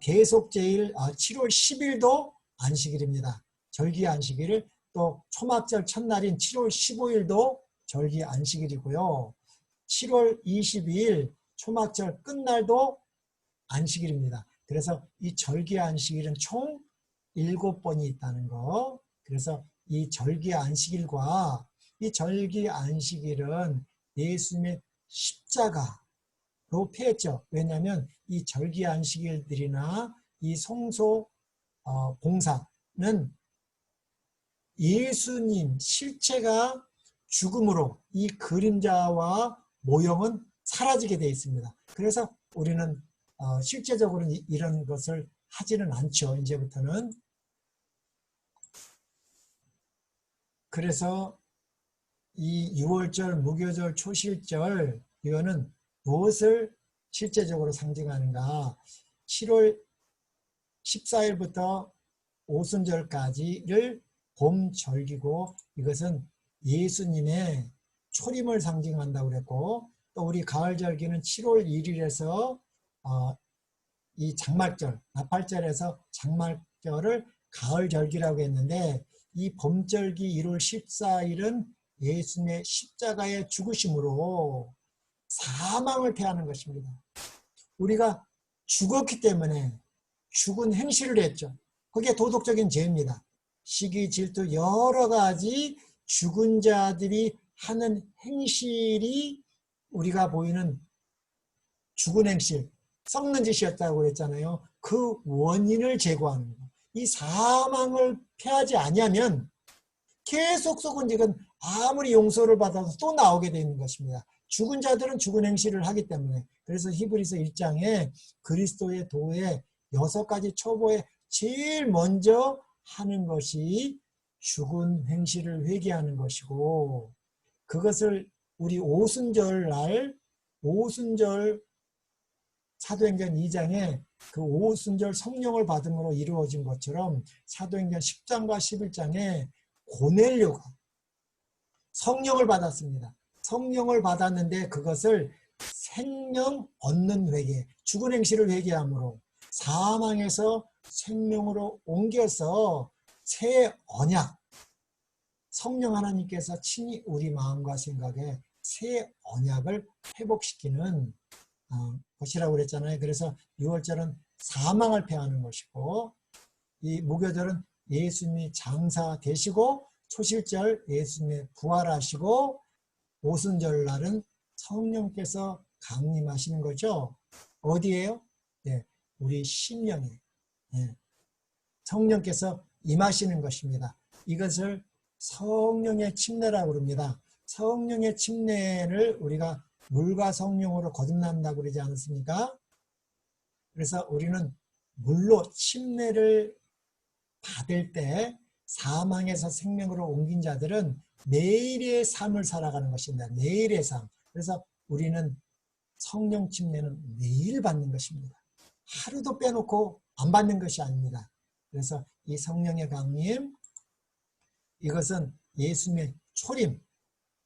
대속제일 7월 10일도 안식일입니다. 절기 안식일 또 초막절 첫날인 7월 15일도 절기 안식일이고요. 7월 22일 초막절 끝날도 안식일입니다. 그래서 이 절기 안식일은 총 7번이 있다는 거. 그래서 이 절기 안식일과 이 절기 안식일은 예수님의 십자가로 패했죠. 왜냐하면 이 절기 안식일들이나 이 성소 봉사는 예수님 실체가 죽음으로 이 그림자와 모형은 사라지게 되어 있습니다. 그래서 우리는 실제적으로 이런 것을 하지는 않죠. 이제부터는. 그래서 이 6월절, 무교절, 초실절 이거는 무엇을 실제적으로 상징하는가? 7월 14일부터 오순절까지를 봄절기고 이것은 예수님의 초림을 상징한다고 그랬고 또 우리 가을절기는 7월 1일에서 이 장말절, 나팔절에서 장말절을 가을절기라고 했는데 이 봄절기 1월 14일은 예수님의 십자가의 죽으심으로 사망을 패하는 것입니다. 우리가 죽었기 때문에 죽은 행실을 했죠. 그게 도덕적인 죄입니다. 시기, 질투 여러 가지 죽은 자들이 하는 행실이 우리가 보이는 죽은 행실, 썩는 짓이었다고 그랬잖아요. 그 원인을 제거하는 거. 이 사망을 패하지 아니하면 계속 썩은 짓은 아무리 용서를 받아도 또 나오게 되는 것입니다. 죽은 자들은 죽은 행실을 하기 때문에. 그래서 히브리서 1장에 그리스도의 도의 6가지 초보에 제일 먼저 하는 것이 죽은 행실을 회개하는 것이고 그것을 우리 오순절 날 오순절 사도행전 2장에 그 오순절 성령을 받음으로 이루어진 것처럼 사도행전 10장과 11장에 고넬료가 성령을 받았습니다. 성령을 받았는데 그것을 생명 얻는 회개, 죽은 행실을 회개함으로 사망에서 생명으로 옮겨서 새 언약, 성령 하나님께서 친히 우리 마음과 생각에 새 언약을 회복시키는 것이라고 그랬잖아요. 그래서 6월절은 사망을 패하는 것이고, 이 무교절은 예수님이 장사 되시고, 초실절 예수님의 부활하시고, 오순절 날은 성령께서 강림하시는 거죠. 어디에요? 네, 우리 심령에 성령께서 임하시는 것입니다. 이것을 성령의 침례라고 그럽니다. 성령의 침례를 우리가 물과 성령으로 거듭난다고 그러지 않습니까? 그래서 우리는 물로 침례를 받을 때 사망에서 생명으로 옮긴 자들은 매일의 삶을 살아가는 것입니다. 매일의 삶. 그래서 우리는 성령 침례는 매일 받는 것입니다. 하루도 빼놓고 안 받는 것이 아닙니다. 그래서 이 성령의 강림, 이것은 예수님의 초림,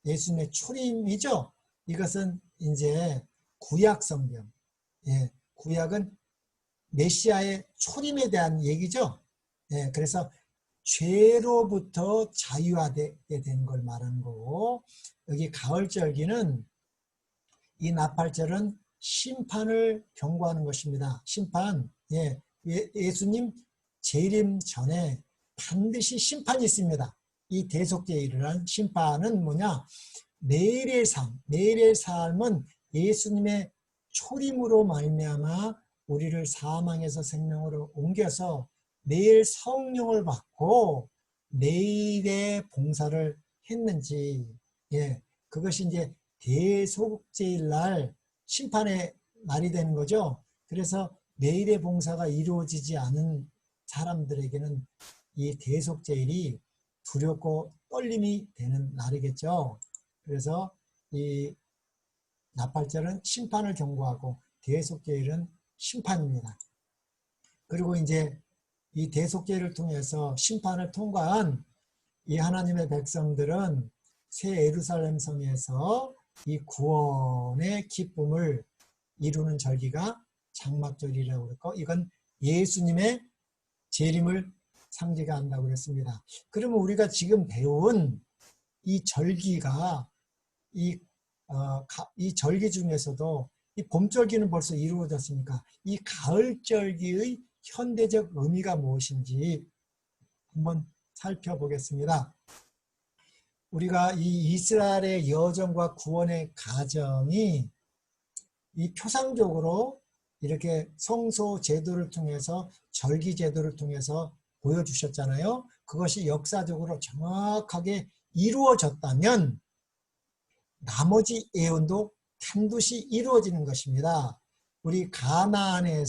예수님의 초림이죠. 이것은 이제 구약 성경, 구약은 메시아의 초림에 대한 얘기죠. 그래서 죄로부터 자유하게 된 걸 말하는 거고, 여기 가을절기는, 이 나팔절은 심판을 경고하는 것입니다. 심판, 예수님 재림 전에 반드시 심판이 있습니다. 이 대속죄에 이르는 심판은 뭐냐? 매일의 삶, 매일의 삶은 예수님의 초림으로 말미암아 우리를 사망에서 생명으로 옮겨서 매일 성령을 받고 매일의 봉사를 했는지, 그것이 이제 대속죄일 날 심판의 날이 되는 거죠. 그래서 매일의 봉사가 이루어지지 않은 사람들에게는 이 대속죄일이 두렵고 떨림이 되는 날이겠죠. 그래서 이 나팔절은 심판을 경고하고 대속죄일은 심판입니다. 그리고 이제 이 대속죄를 통해서 심판을 통과한 이 하나님의 백성들은 새 예루살렘 성에서 이 구원의 기쁨을 이루는 절기가 장막절이라고 그랬고, 이건 예수님의 재림을 상징한다고 그랬습니다. 그러면 우리가 지금 배운 이 절기가 이 절기 중에서도 이 봄절기는 벌써 이루어졌으니까 이 가을절기의 현대적 의미가 무엇인지 한번 살펴보겠습니다. 우리가 이 이스라엘의 여정과 구원의 과정이 이 표상적으로 이렇게 성소 제도를 통해서 절기 제도를 통해서 보여주셨잖아요. 그것이 역사적으로 정확하게 이루어졌다면 나머지 예언도 반드시 이루어지는 것입니다. 우리 가나안에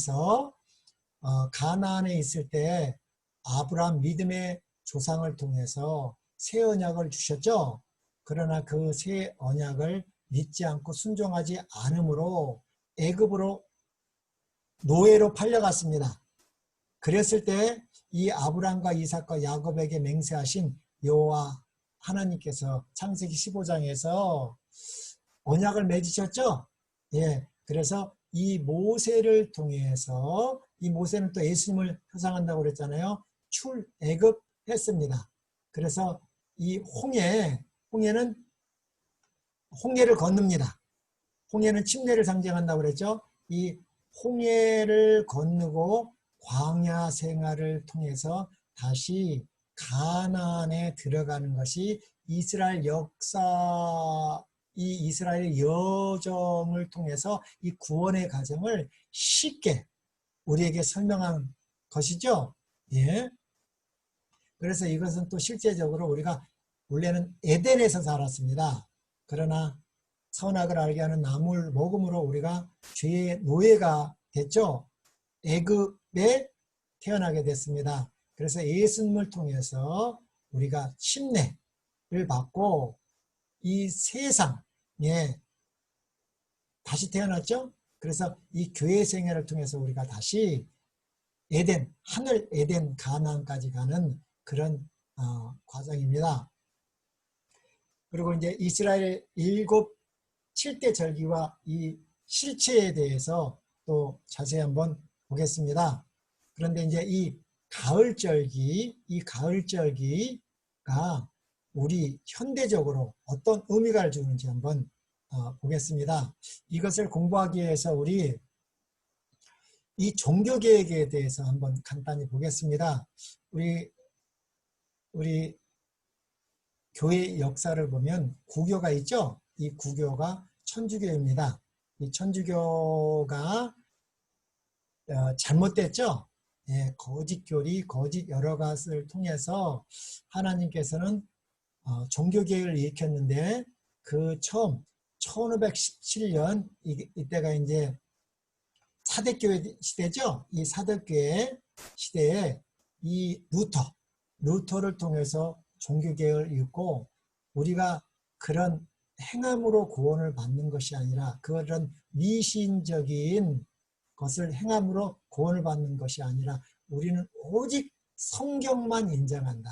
있을 때 아브라함 믿음의 조상을 통해서 새 언약을 주셨죠. 그러나 그 새 언약을 믿지 않고 순종하지 않으므로 애굽으로 노예로 팔려갔습니다. 그랬을 때 이 아브라함과 이삭과 야곱에게 맹세하신 여호와 하나님께서 창세기 15장에서 언약을 맺으셨죠. 그래서 이 모세를 통해서, 이 모세는 또 예수님을 표상한다고 그랬잖아요. 출애굽했습니다. 그래서 이 홍해는 홍해를 건넙니다. 홍해는 침례를 상징한다고 그랬죠. 이 홍해를 건너고 광야 생활을 통해서 다시 가나안에 들어가는 것이 이스라엘 역사, 이 이스라엘의 여정을 통해서 이 구원의 과정을 쉽게 우리에게 설명한 것이죠. 그래서 이것은 또 실제적으로 우리가 원래는 에덴에서 살았습니다. 그러나 선악을 알게 하는 나무를 먹음으로 우리가 죄의 노예가 됐죠. 애굽에 태어나게 됐습니다. 그래서 예수님을 통해서 우리가 침례를 받고 이 세상에 다시 태어났죠. 그래서 이 교회 생애를 통해서 우리가 다시 에덴, 하늘 에덴 가나안까지 가는 그런 과정입니다. 그리고 이제 이스라엘 7대 절기와 이 실체에 대해서 또 자세히 한번 보겠습니다. 그런데 이제 이 가을절기가 우리 현대적으로 어떤 의미를 주는지 한번 보겠습니다. 이것을 공부하기 위해서 우리 이 종교개혁에 대해서 한번 간단히 보겠습니다. 우리 교회 역사를 보면 구교가 있죠. 이 구교가 천주교입니다. 이 천주교가 잘못됐죠. 예, 거짓 교리, 거짓 여러 가지를 통해서 하나님께서는 종교개혁을 일으켰는데 그 처음 1517년 이때가 이제 사대교회 시대죠. 이 사대교회 시대에 이 루터를 통해서 종교개혁을 일으켰고 우리가 그런 행함으로 구원을 받는 것이 아니라 그런 미신적인 것을 행함으로 구원을 받는 것이 아니라 우리는 오직 성경만 인정한다.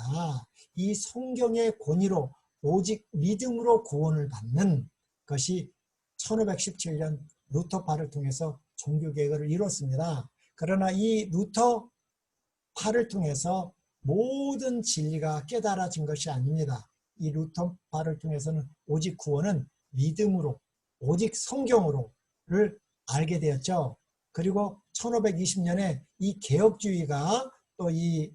이 성경의 권위로 오직 믿음으로 구원을 받는 것이 1517년 루터파를 통해서 종교개혁을 이뤘습니다. 그러나 이 루터파를 통해서 모든 진리가 깨달아진 것이 아닙니다. 이 루터파를 통해서는 오직 구원은 믿음으로 오직 성경으로를 알게 되었죠. 그리고 1520년에 이 개혁주의가 또 이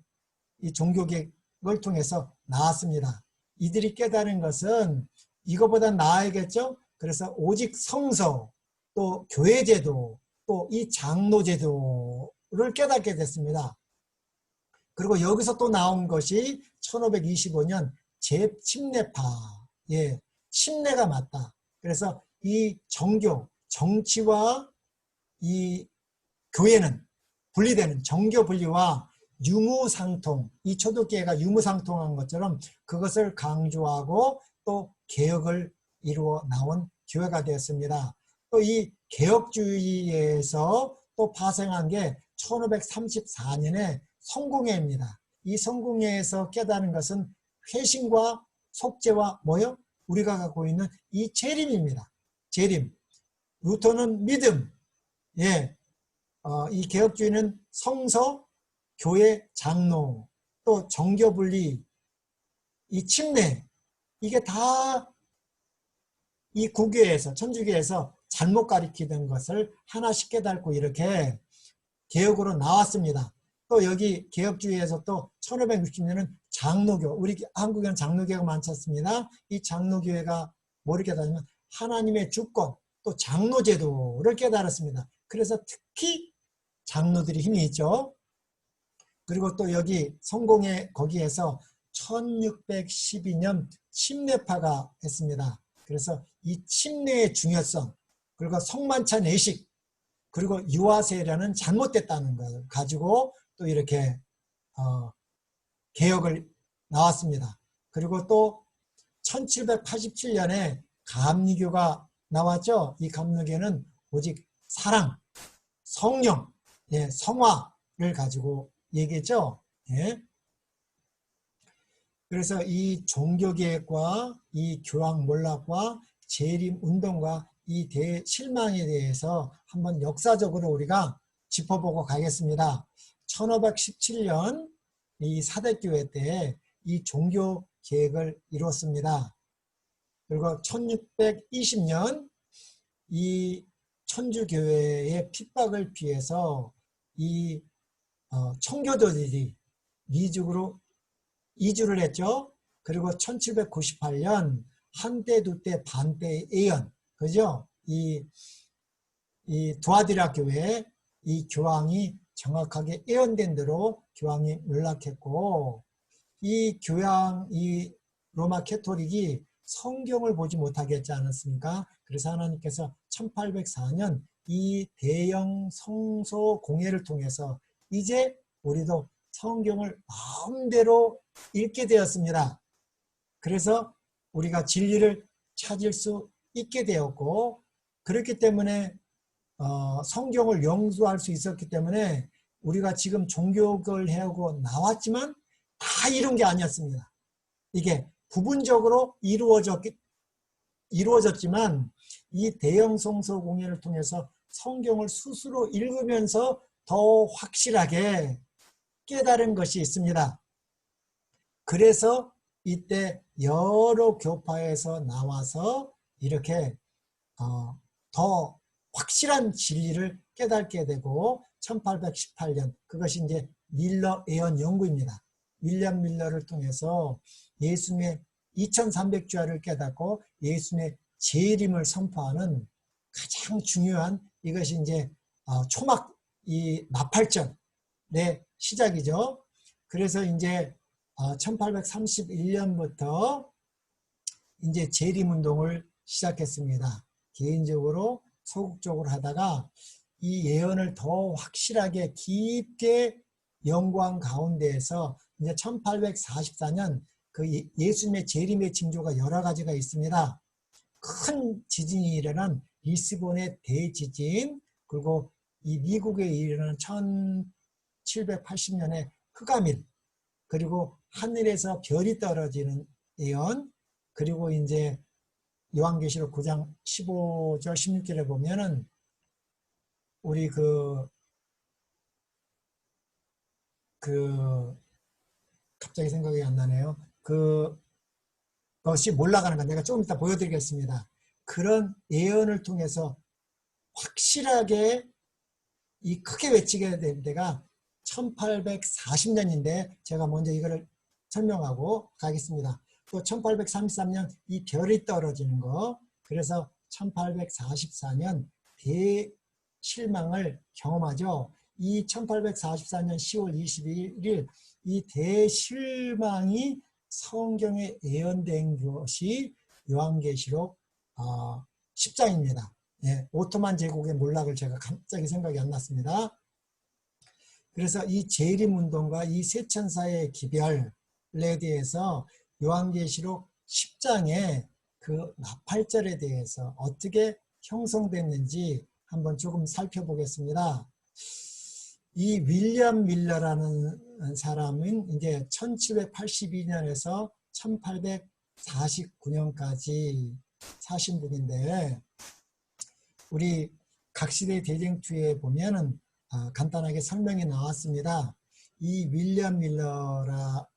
종교개혁을 통해서 나왔습니다. 이들이 깨달은 것은 이거보다 나아야겠죠. 그래서 오직 성서 또 교회제도 또 이 장로제도를 깨닫게 됐습니다. 그리고 여기서 또 나온 것이 1525년 재침례파. 예, 침례가 맞다. 그래서 이 정교, 정치와 이 교회는 분리되는 정교 분리와 유무상통, 이 초대교회가 유무상통한 것처럼 그것을 강조하고 또 개혁을 이루어 나온 교회가 되었습니다. 또 이 개혁주의에서 또 파생한 게 1534년에 성공회입니다. 이 성공회에서 깨달은 것은 회심과 속죄와 뭐요? 우리가 갖고 있는 이 재림입니다. 재림. 루터는 믿음. 예. 이 개혁주의는 성서, 교회, 장로, 또 정교분리, 이 침례. 이게 다 이 구교에서 천주교에서 잘못 가리키던 것을 하나씩 깨닫고 이렇게 개혁으로 나왔습니다. 또 여기 개혁주의에서 또 1560년은 장로교, 우리 한국에는 장로교가 많지 않습니다. 이 장로교회가 뭐를 깨달으면 하나님의 주권, 또 장로제도를 깨달았습니다. 그래서 특히 장로들이 힘이 있죠. 그리고 또 여기 성공회 거기에서 1612년 침례파가 했습니다. 그래서 이 침례의 중요성, 그리고 성만찬 예식, 그리고 유아세례는 잘못됐다는 걸 가지고 또 이렇게 개혁을 나왔습니다. 그리고 또 1787년에 감리교가 나왔죠. 이 감리교는 오직 사랑, 성령, 예, 성화를 가지고 얘기했죠. 예. 그래서 이 종교개혁과 이 교황몰락과 재림운동과 이 대실망에 대해서 한번 역사적으로 우리가 짚어보고 가겠습니다. 1517년 이 사대교회 때 이 종교개혁을 이뤘습니다. 그리고 1620년 이 천주교회의 핍박을 피해서 이 청교도들이 미국으로 이주를 했죠. 그리고 1798년 한때 두때 반때 예언, 그죠? 이 두아디라 교회 이 교황이 정확하게 예언된 대로 교황이 몰락했고 이 교황 이 로마 캐토릭이 성경을 보지 못하게 했지 않았습니까? 그래서 하나님께서 1804년 이 대형 성소 공회를 통해서 이제 우리도 성경을 마음대로 읽게 되었습니다. 그래서 우리가 진리를 찾을 수 있게 되었고 그렇기 때문에 성경을 영수할 수 있었기 때문에 우리가 지금 종교를 해오고 나왔지만 다 이룬 게 아니었습니다. 이게 부분적으로 이루어졌지만 이 대형 성서 공예를 통해서 성경을 스스로 읽으면서 더 확실하게 깨달은 것이 있습니다. 그래서 이때 여러 교파에서 나와서 이렇게 더 확실한 진리를 깨닫게 되고 1818년 그것이 이제 밀러 예언 연구입니다. 윌리엄 밀러를 통해서 예수님의 2300주야를 깨닫고 예수님의 재림을 선포하는 가장 중요한 이것이 이제 초막 이 나팔절의 시작이죠. 그래서 이제 1831년부터 이제 재림운동을 시작했습니다. 개인적으로 소극적으로 하다가 이 예언을 더 확실하게 깊게 연구한 가운데에서 이제 1844년 그 예수님의 재림의 징조가 여러 가지가 있습니다. 큰 지진이 일어난 리스본의 대지진, 그리고 이 미국에 일어난 1780년의 흑암일, 그리고 하늘에서 별이 떨어지는 예언, 그리고 이제 요한계시록 9장 15절 16절에 보면은 우리 갑자기 생각이 안 나네요. 그것이 몰라가는 건 내가 조금 이따 보여드리겠습니다. 그런 예언을 통해서 확실하게 이 크게 외치게 된 데가 1840년인데 제가 먼저 이거를 설명하고 가겠습니다. 또 1833년 이 별이 떨어지는 거, 그래서 1844년 대실망을 경험하죠. 이 1844년 10월 21일 이 대실망이 성경에 예언된 것이 요한계시록 10장입니다. 예, 오토만 제국의 몰락을 제가 갑자기 생각이 안 났습니다. 그래서 이 재림운동과 이 세천사의 기별에 대해서 요한계시록 10장에 그 나팔절에 대해서 어떻게 형성됐는지 한번 조금 살펴보겠습니다. 이 윌리엄 밀러라는 사람은 이제 1782년에서 1849년까지 사신 분인데, 우리 각시대 대쟁투에 보면은 간단하게 설명이 나왔습니다. 이 윌리엄 밀러가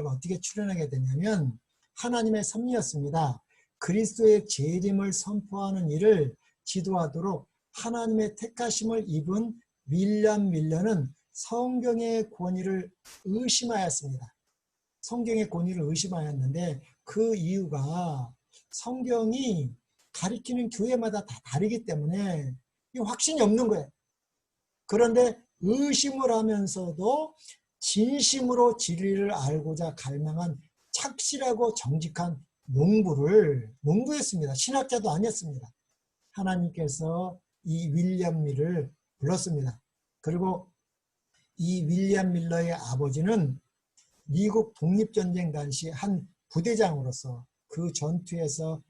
어떻게 출연하게 되냐면 하나님의 섭리였습니다. 그리스도의 재림을 선포하는 일을 지도하도록 하나님의 택하심을 입은 윌리엄 밀러는 성경의 권위를 의심하였습니다. 성경의 권위를 의심하였는데 그 이유가 성경이 가리키는 교회마다 다 다르기 때문에 확신이 없는 거예요. 그런데 의심을 하면서도 진심으로 진리를 알고자 갈망한 착실하고 정직한 농부였습니다. 신학자도 아니었습니다. 하나님께서 이 윌리엄 밀러를 불렀습니다. 그리고 이 윌리엄 밀러의 아버지는 미국 독립전쟁 당시 한 부대장으로서 그 전투에서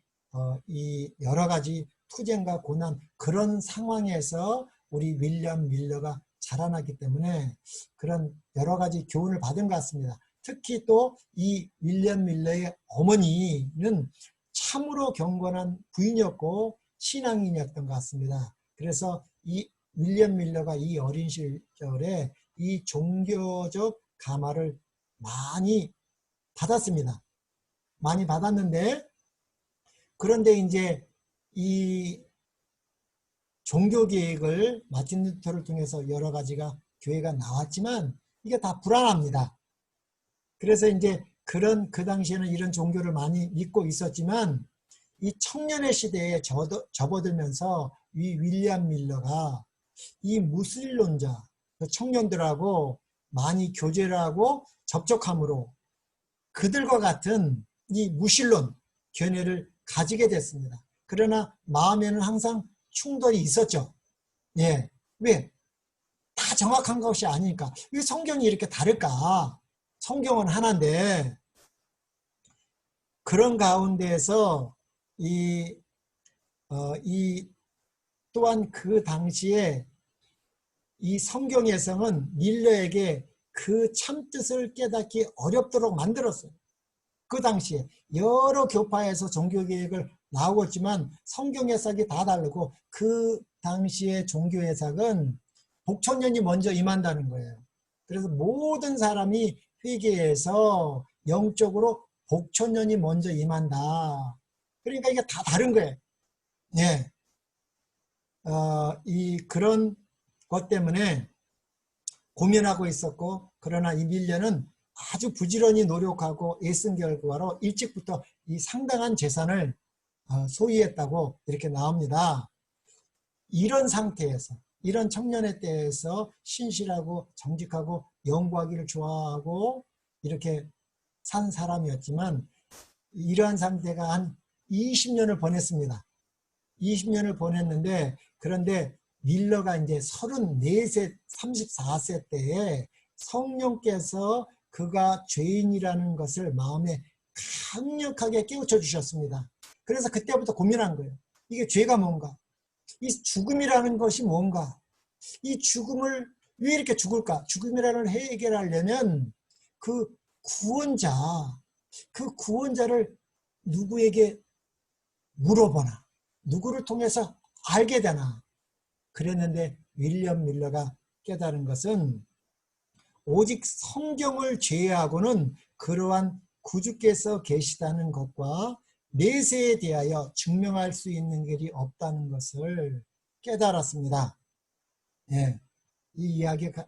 이 여러 가지 투쟁과 고난, 그런 상황에서 우리 윌리엄 밀러가 자라났기 때문에 그런 여러 가지 교훈을 받은 것 같습니다. 특히 또 이 윌리엄 밀러의 어머니는 참으로 경건한 부인이었고 신앙인이었던 것 같습니다. 그래서 이 윌리엄 밀러가 이 어린 시절에 이 종교적 감화를 많이 받았습니다. 많이 받았는데, 그런데 이제 이 종교개혁을 마틴 루터를 통해서 여러 가지가 교회가 나왔지만 이게 다 불안합니다. 그래서 이제 그 당시에는 이런 종교를 많이 믿고 있었지만 이 청년의 시대에 접어들면서 이 윌리엄 밀러가 이 무슬림론자 청년들하고 많이 교제를 하고 접촉함으로 그들과 같은 이 무신론 견해를 가지게 됐습니다. 그러나 마음에는 항상 충돌이 있었죠. 예. 왜? 다 정확한 것이 아니니까. 왜 성경이 이렇게 다를까? 성경은 하나인데. 그런 가운데에서 또한 그 당시에 이 성경의 성은 밀러에게 그 참뜻을 깨닫기 어렵도록 만들었어요. 그 당시에 여러 교파에서 종교개혁을 나오고 있지만 성경 해석이 다 다르고 그 당시의 종교 해석은 복천년이 먼저 임한다는 거예요. 그래서 모든 사람이 회개해서 영적으로 복천년이 먼저 임한다. 그러니까 이게 다 다른 거예요. 예. 그런 것 때문에 고민하고 있었고, 그러나 이 밀려는 아주 부지런히 노력하고 애쓴 결과로 일찍부터 이 상당한 재산을 소유했다고 이렇게 나옵니다. 이런 상태에서, 이런 청년의 때에서 신실하고 정직하고 연구하기를 좋아하고 이렇게 산 사람이었지만, 이러한 상태가 한 20년을 보냈습니다. 20년을 보냈는데, 그런데 밀러가 이제 34세, 34세 때에 성령께서 그가 죄인이라는 것을 마음에 강력하게 깨우쳐 주셨습니다. 그래서 그때부터 고민한 거예요. 이게 죄가 뭔가? 이 죽음이라는 것이 뭔가? 이 죽음을 왜 이렇게 죽을까? 죽음이라는 해결하려면 그 구원자, 그 구원자를 누구에게 물어보나? 누구를 통해서 알게 되나? 그랬는데 윌리엄 밀러가 깨달은 것은 오직 성경을 제외하고는 그러한 구주께서 계시다는 것과 내세에 대하여 증명할 수 있는 길이 없다는 것을 깨달았습니다. 예, 이 이야기가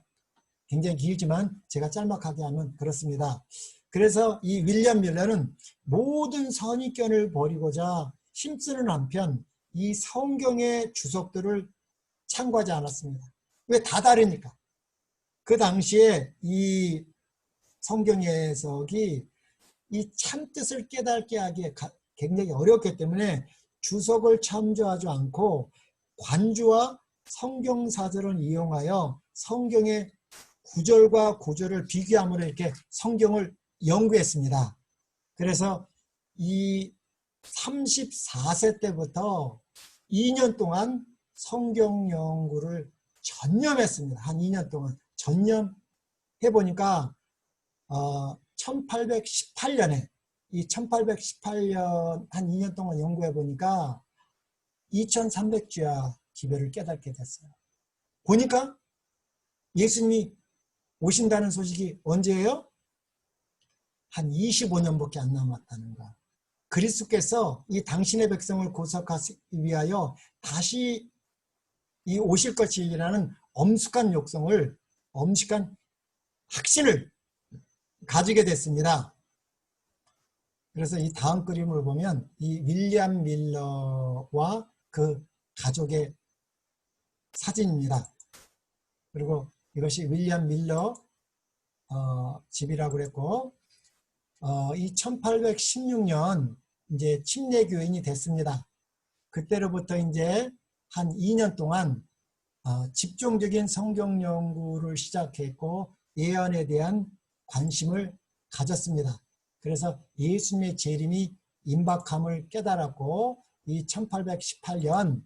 굉장히 길지만 제가 짤막하게 하면 그렇습니다. 그래서 이 윌리엄 밀러는 모든 선입견을 버리고자 힘쓰는 한편 이 성경의 주석들을 참고하지 않았습니다. 왜? 다 다르니까. 그 당시에 이 성경 해석이 이 참뜻을 깨닫게 하기에 굉장히 어렵기 때문에 주석을 참조하지 않고 관주와 성경사절을 이용하여 성경의 구절과 구절을 비교함으로 이렇게 성경을 연구했습니다. 그래서 이 34세 때부터 2년 동안 성경 연구를 전념했습니다. 한 2년 동안 전념해보니까 1818년에 이 1818년 한 2년 동안 연구해보니까 2300주야 기별을 깨닫게 됐어요. 보니까 예수님이 오신다는 소식이 언제예요? 한 25년밖에 안 남았다는 거. 그리스도께서 이 당신의 백성을 구속하기 위하여 다시 이 오실 것이라는 엄숙한 확신을 가지게 됐습니다. 그래서 이 다음 그림을 보면 이 윌리엄 밀러와 그 가족의 사진입니다. 그리고 이것이 윌리엄 밀러 집이라고 그랬고, 이 1816년 이제 침례교인이 됐습니다. 그때로부터 이제 한 2년 동안 집중적인 성경 연구를 시작했고 예언에 대한 관심을 가졌습니다. 그래서 예수님의 재림이 임박함을 깨달았고 이 1818년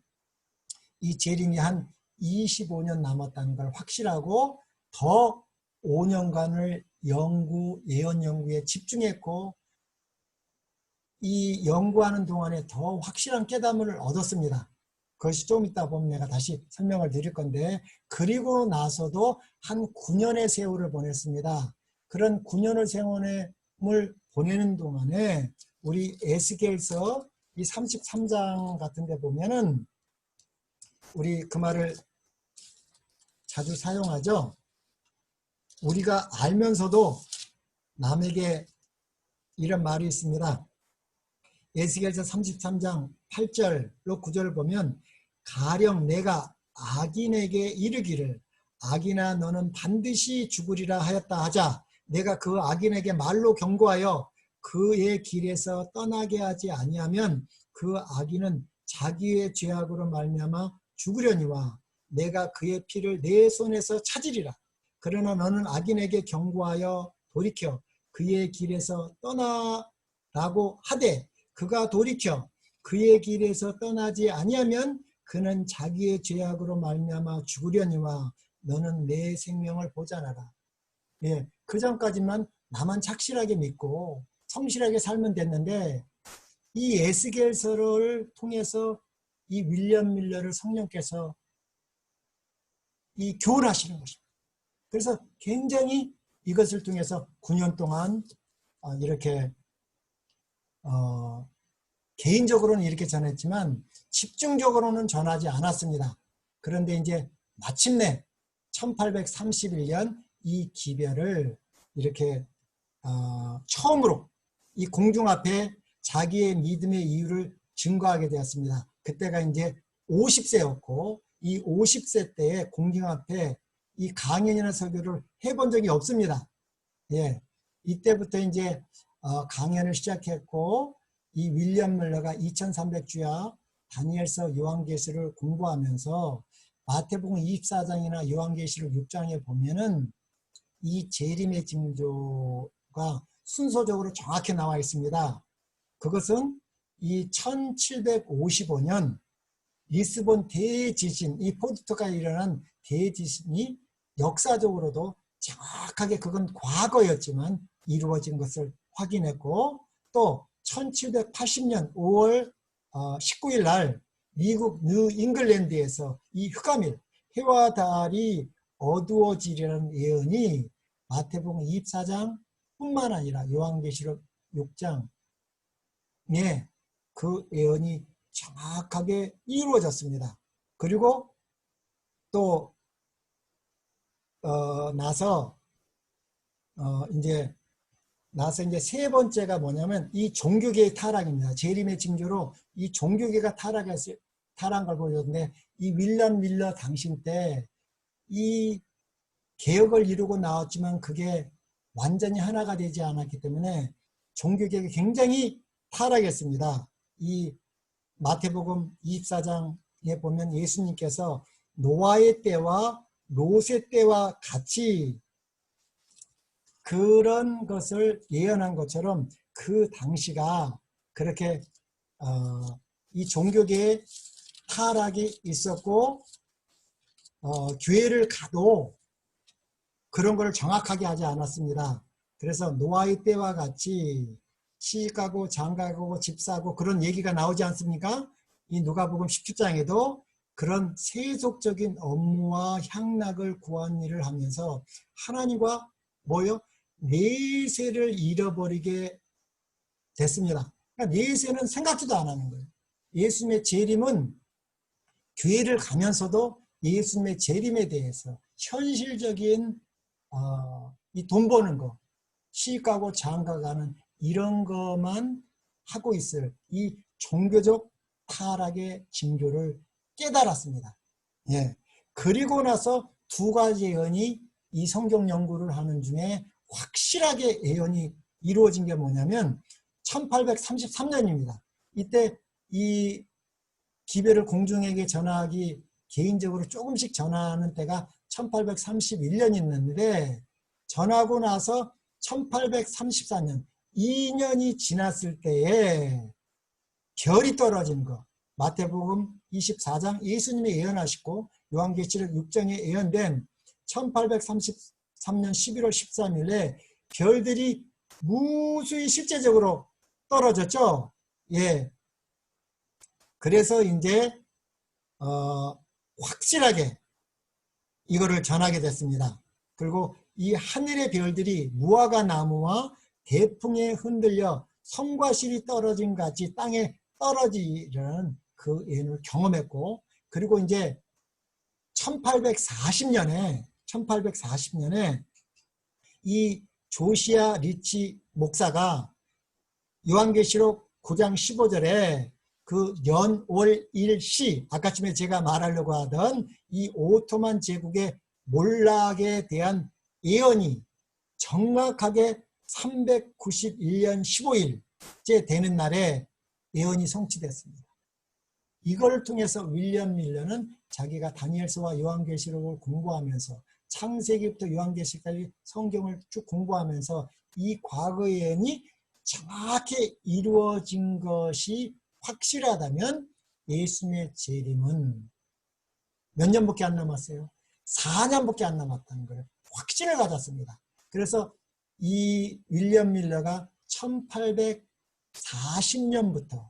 이 재림이 한 25년 남았다는 걸 확실하고 더 5년간을 예언 연구에 집중했고 이 연구하는 동안에 더 확실한 깨달음을 얻었습니다. 그것이 좀 이따 보면 내가 다시 설명을 드릴 건데, 그리고 나서도 한 9년의 세월을 보냈습니다. 그런 9년의 세월을 보내는 동안에 우리 에스겔서 이 33장 같은 데 보면은 우리 그 말을 자주 사용하죠. 우리가 알면서도 남에게 이런 말이 있습니다. 에스겔서 33장 8절로 9절을 보면 가령 내가 악인에게 이르기를 악인아 너는 반드시 죽으리라 하였다 하자 내가 그 악인에게 말로 경고하여 그의 길에서 떠나게 하지 아니하면 그 악인은 자기의 죄악으로 말미암아 죽으려니와 내가 그의 피를 내 손에서 찾으리라. 그러나 너는 악인에게 경고하여 돌이켜 그의 길에서 떠나라고 하되 그가 돌이켜 그의 길에서 떠나지 아니하면 그는 자기의 죄악으로 말미암아 죽으려니와 너는 내 생명을 보존하라. 예, 그 전까지만 나만 착실하게 믿고 성실하게 살면 됐는데 이 에스겔서를 통해서 이 윌리엄 밀러를 성령께서 이 교훈하시는 것입니다. 그래서 굉장히 이것을 통해서 9년 동안 이렇게 개인적으로는 이렇게 전했지만 집중적으로는 전하지 않았습니다. 그런데 이제 마침내 1831년 이 기별을 이렇게 처음으로 이 공중 앞에 자기의 믿음의 이유를 증거하게 되었습니다. 그때가 이제 50세였고 이 50세 때에 공중 앞에 이 강연이나 설교를 해본 적이 없습니다. 예, 이때부터 이제 강연을 시작했고 이 윌리엄 밀러가 2300주야 다니엘서 요한계시를 공부하면서 마태복음 24장이나 요한계시록 6장에 보면은 이 재림의 징조가 순서적으로 정확히 나와 있습니다. 그것은 이 1755년 리스본 대지진, 이 포르투갈에 일어난 대지진이 역사적으로도 정확하게 그건 과거였지만 이루어진 것을 확인했고 또 1780년 5월 19일 날 미국 뉴 잉글랜드에서 이 흑암일, 해와 달이 어두워지려는 예언이 마태복음 24장 뿐만 아니라 요한계시록 6장에 그 예언이 정확하게 이루어졌습니다. 그리고 또 나서 이제 세 번째가 뭐냐면 이 종교계의 타락입니다. 재림의 징조로 이 종교계가 타락한 걸 보여줬는데 이 윌리엄 밀러 당신 때 이 개혁을 이루고 나왔지만 그게 완전히 하나가 되지 않았기 때문에 종교계가 굉장히 타락했습니다. 이 마태복음 24장에 보면 예수님께서 노아의 때와 롯의 때와 같이 그런 것을 예언한 것처럼 그 당시가 그렇게 이 종교계의 타락이 있었고 교회를 가도 그런 걸 정확하게 하지 않았습니다. 그래서 노아의 때와 같이 시집가고 장가가고 집사고 그런 얘기가 나오지 않습니까? 이 누가복음 17장에도 그런 세속적인 업무와 향락을 구한 일을 하면서 하나님과 내세를 잃어버리게 됐습니다. 그러니까 내세는 생각지도 안 하는 거예요. 예수님의 재림은 교회를 가면서도 예수님의 재림에 대해서 현실적인 이 돈 버는 거, 시집가고 장가가는 이런 것만 하고 있을 이 종교적 타락의 징조를 깨달았습니다. 예. 그리고 나서 두 가지 예언이 이 성경 연구를 하는 중에 확실하게 예언이 이루어진 게 뭐냐면 1833년입니다. 이때 이 기별을 공중에게 전하기 개인적으로 조금씩 전하는 때가 1831년이 있는데 전하고 나서 1834년 2년이 지났을 때에 별이 떨어진 거 마태복음 24장 예수님이 예언하시고 요한계시록 6장에 예언된 1833년 11월 13일에 별들이 무수히 실제적으로 떨어졌죠. 예. 그래서 이제 확실하게 이거를 전하게 됐습니다. 그리고 이 하늘의 별들이 무화과 나무와 대풍에 흔들려 성과 실이 떨어진 같이 땅에 떨어지려는 그 예언을 경험했고 그리고 이제 1840년에 이 조시아 리치 목사가 요한계시록 9장 15절에 그 연월일시 아까쯤에 제가 말하려고 하던 이 오토만 제국의 몰락에 대한 예언이 정확하게 391년 15일째 되는 날에 예언이 성취됐습니다. 이걸 통해서 윌리엄 밀러는 자기가 다니엘서와 요한계시록을 공부하면서 창세기부터 요한계시록까지 성경을 쭉 공부하면서 이 과거 예언이 정확히 이루어진 것이 확실하다면 예수님의 재림은 몇 년밖에 안 남았어요. 4년밖에 안 남았다는 거예요. 확신을 가졌습니다. 그래서 이 윌리엄 밀러가 1840년부터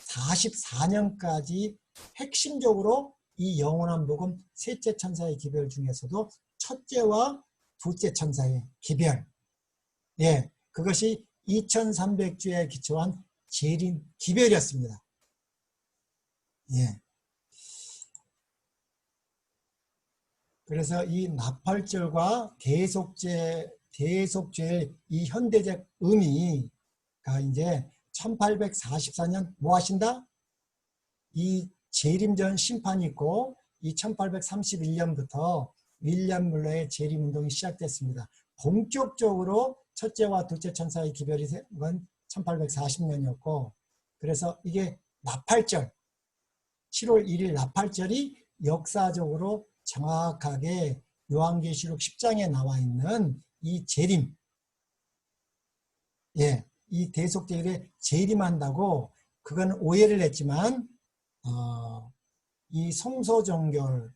44년까지 핵심적으로 이 영원한 복음 셋째 천사의 기별 중에서도 첫째와 둘째 천사의 기별, 예, 그것이 2300주에 기초한 재림 기별이었습니다. 예. 그래서 이 나팔절과 대속죄의 이 현대적 의미가 이제 1844년 뭐 하신다? 이 재림전 심판이 있고 이 1831년부터 윌리엄 물러의 재림운동이 시작됐습니다. 본격적으로 첫째와 둘째 천사의 기별이 된 건 1840년이었고 그래서 이게 나팔절 7월 1일 나팔절이 역사적으로 정확하게 요한계시록 10장에 나와 있는 이 재림, 예, 이 대속죄일에 재림한다고 그건 오해를 했지만 이 성소정결을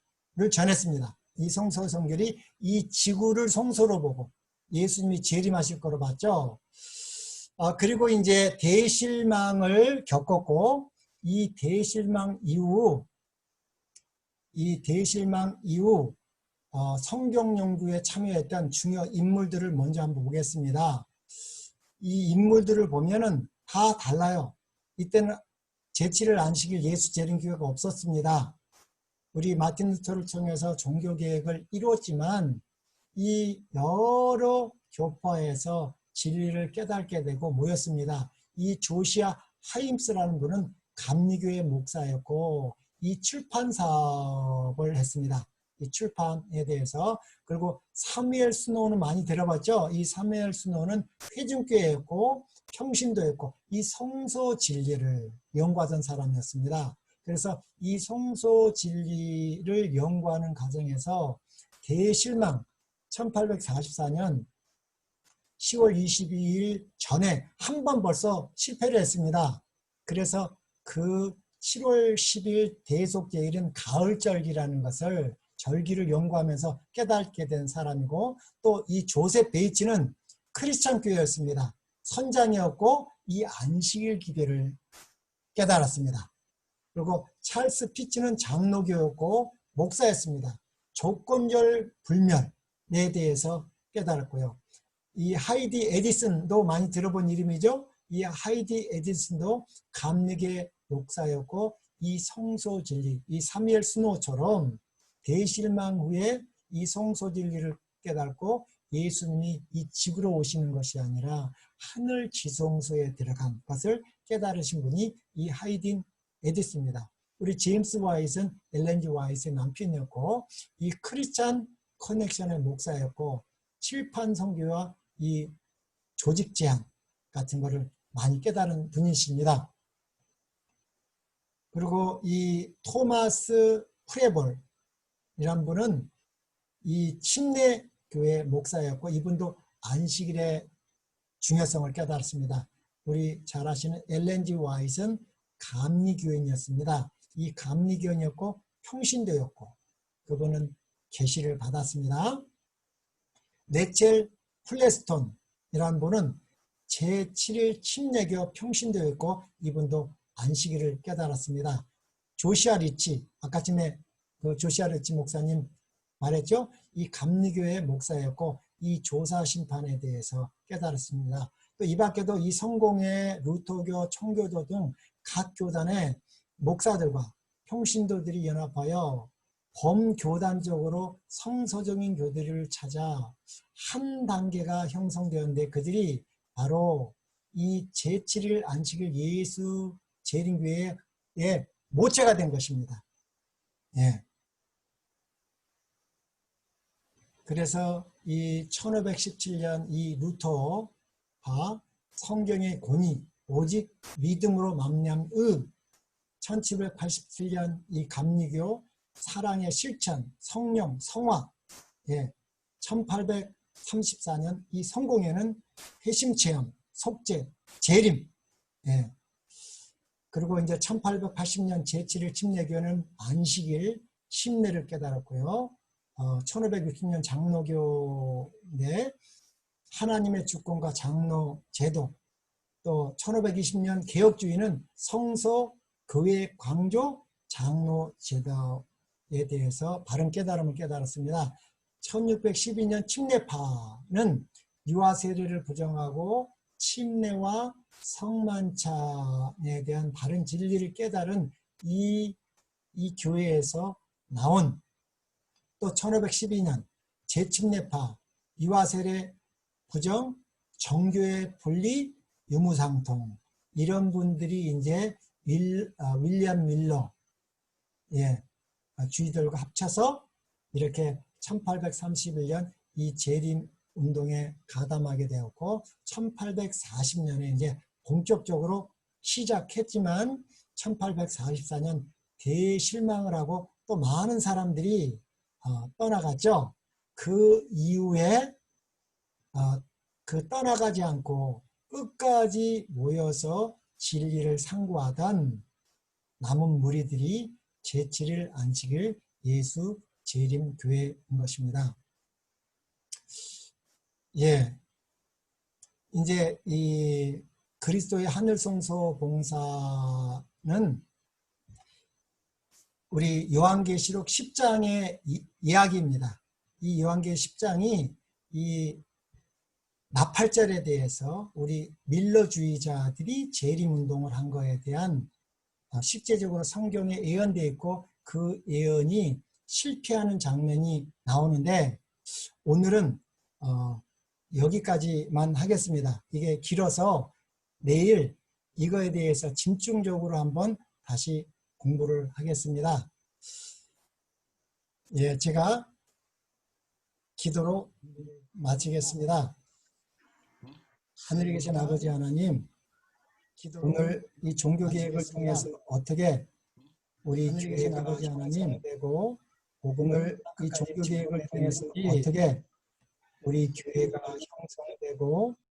전했습니다. 이 성소정결이 이 지구를 성소로 보고 예수님이 재림하실 거로 봤죠. 그리고 이제 대실망을 겪었고 이 대실망 이후 성경 연구에 참여했던 중요 인물들을 먼저 한번 보겠습니다. 이 인물들을 보면은 다 달라요. 이때는 제7일 안식일 예수 재림교회가 없었습니다. 우리 마틴 루터를 통해서 종교개혁을 이루었지만 이 여러 교파에서 진리를 깨닫게 되고 모였습니다. 이 조시아 하임스라는 분은 감리교회 목사였고 이 출판 사업을 했습니다. 이 출판에 대해서. 그리고 사무엘 스노우는 많이 들어봤죠? 이 사무엘 스노우는 회중교회였고 평신도였고 이 성소 진리를 연구하던 사람이었습니다. 그래서 이 성소 진리를 연구하는 과정에서 대실망 1844년 10월 22일 전에 한 번 벌써 실패를 했습니다. 그래서 그 7월 10일 대속죄일은 가을절기라는 것을 절기를 연구하면서 깨닫게 된 사람이고 또 이 조셉 베이츠는 크리스찬 교회였습니다. 선장이었고 이 안식일 기별을 깨달았습니다. 그리고 찰스 피츠는 장로교였고 목사였습니다. 조건절 불멸에 대해서 깨달았고요. 이 하이디 에디슨도 많이 들어본 이름이죠. 이 하이디 에디슨도 감리계 목사였고 이 성소 진리, 이 사무엘 스노우처럼 대실망 후에 이 성소 진리를 깨닫고 예수님이 이 지구로 오시는 것이 아니라 하늘 지성소에 들어간 것을 깨달으신 분이 이 하이딘 에디슨입니다. 우리 제임스 와이트는 엘렌 G 와이트의 남편이었고 이 크리스찬 커넥션의 목사였고 칠판 선교와 이 조직 제한 같은 거를 많이 깨달은 분이십니다. 그리고 이 토마스 프레볼이란 분은 이 침례 교회 목사였고 이분도 안식일의 중요성을 깨달았습니다. 우리 잘 아시는 엘렌 G 와이트는 감리교인이었습니다. 이 감리교인이었고 평신도였고 그분은 계시를 받았습니다. 네첼 플레스톤이라는 분은 제7일 침례교 평신도였고 이분도 안식일을 깨달았습니다. 조시아 리치, 아까 전에 그 조시아 리치 목사님 말했죠? 이 감리교회 목사였고 이 조사 심판에 대해서 깨달았습니다. 또 이 밖에도 이 성공회, 루터교, 청교도 등 각 교단의 목사들과 평신도들이 연합하여 범교단적으로 성서적인 교들을 찾아 한 단계가 형성되었는데 그들이 바로 이 제7일 안식일 예수 재림교회의 모체가 된 것입니다. 예. 그래서 이 1517년 이 루터가 성경의 권위 오직 믿음으로 말미암의 1787년 이 감리교 사랑의 실천 성령 성화 1834년 이 성공회는 회심체험 속죄 재림 그리고 이제 1880년 제7일 침례교회는 안식일 심례를 깨달았고요. 1560년 장로교인데 하나님의 주권과 장로 제도 또 1520년 개혁주의는 성서, 교회 강조, 장로 제도에 대해서 바른 깨달음을 깨달았습니다. 1612년 침례파는 유아 세례를 부정하고 침례와 성만찬에 대한 바른 진리를 깨달은 이 교회에서 나온, 또 1512년 재침례파, 유아 세례 부정, 정교회 분리, 유무상통, 이런 분들이 이제 윌리엄 밀러 주의들과 합쳐서 이렇게 1831년 이 재림 운동에 가담하게 되었고, 1840년에 이제 본격적으로 시작했지만 1844년 대실망을 하고 또 많은 사람들이 떠나갔죠. 그 이후에 그 떠나가지 않고 끝까지 모여서 진리를 상고하던 남은 무리들이 제7일 안식일 예수 재림 교회인 것입니다. 예, 이제 이 그리스도의 하늘성소 봉사는 우리 요한계시록 10장의 이야기입니다. 이 요한계 10장이 이 나팔절에 대해서 우리 밀러주의자들이 재림운동을 한 거에 대한 실제적으로 성경에 예언되어 있고 그 예언이 실패하는 장면이 나오는데, 오늘은 여기까지만 하겠습니다. 이게 길어서 내일 이거에 대해서 집중적으로 한번 다시 공부를 하겠습니다. 예, 제가 기도로 마치겠습니다. 하늘에 계신 아버지 하나님, 오늘 이 종교개혁을 통해서 어떻게 우리 교회가 아버지 하나님 되고, 오늘 이 종교개혁을 통해서 어떻게 우리 교회가 형성되고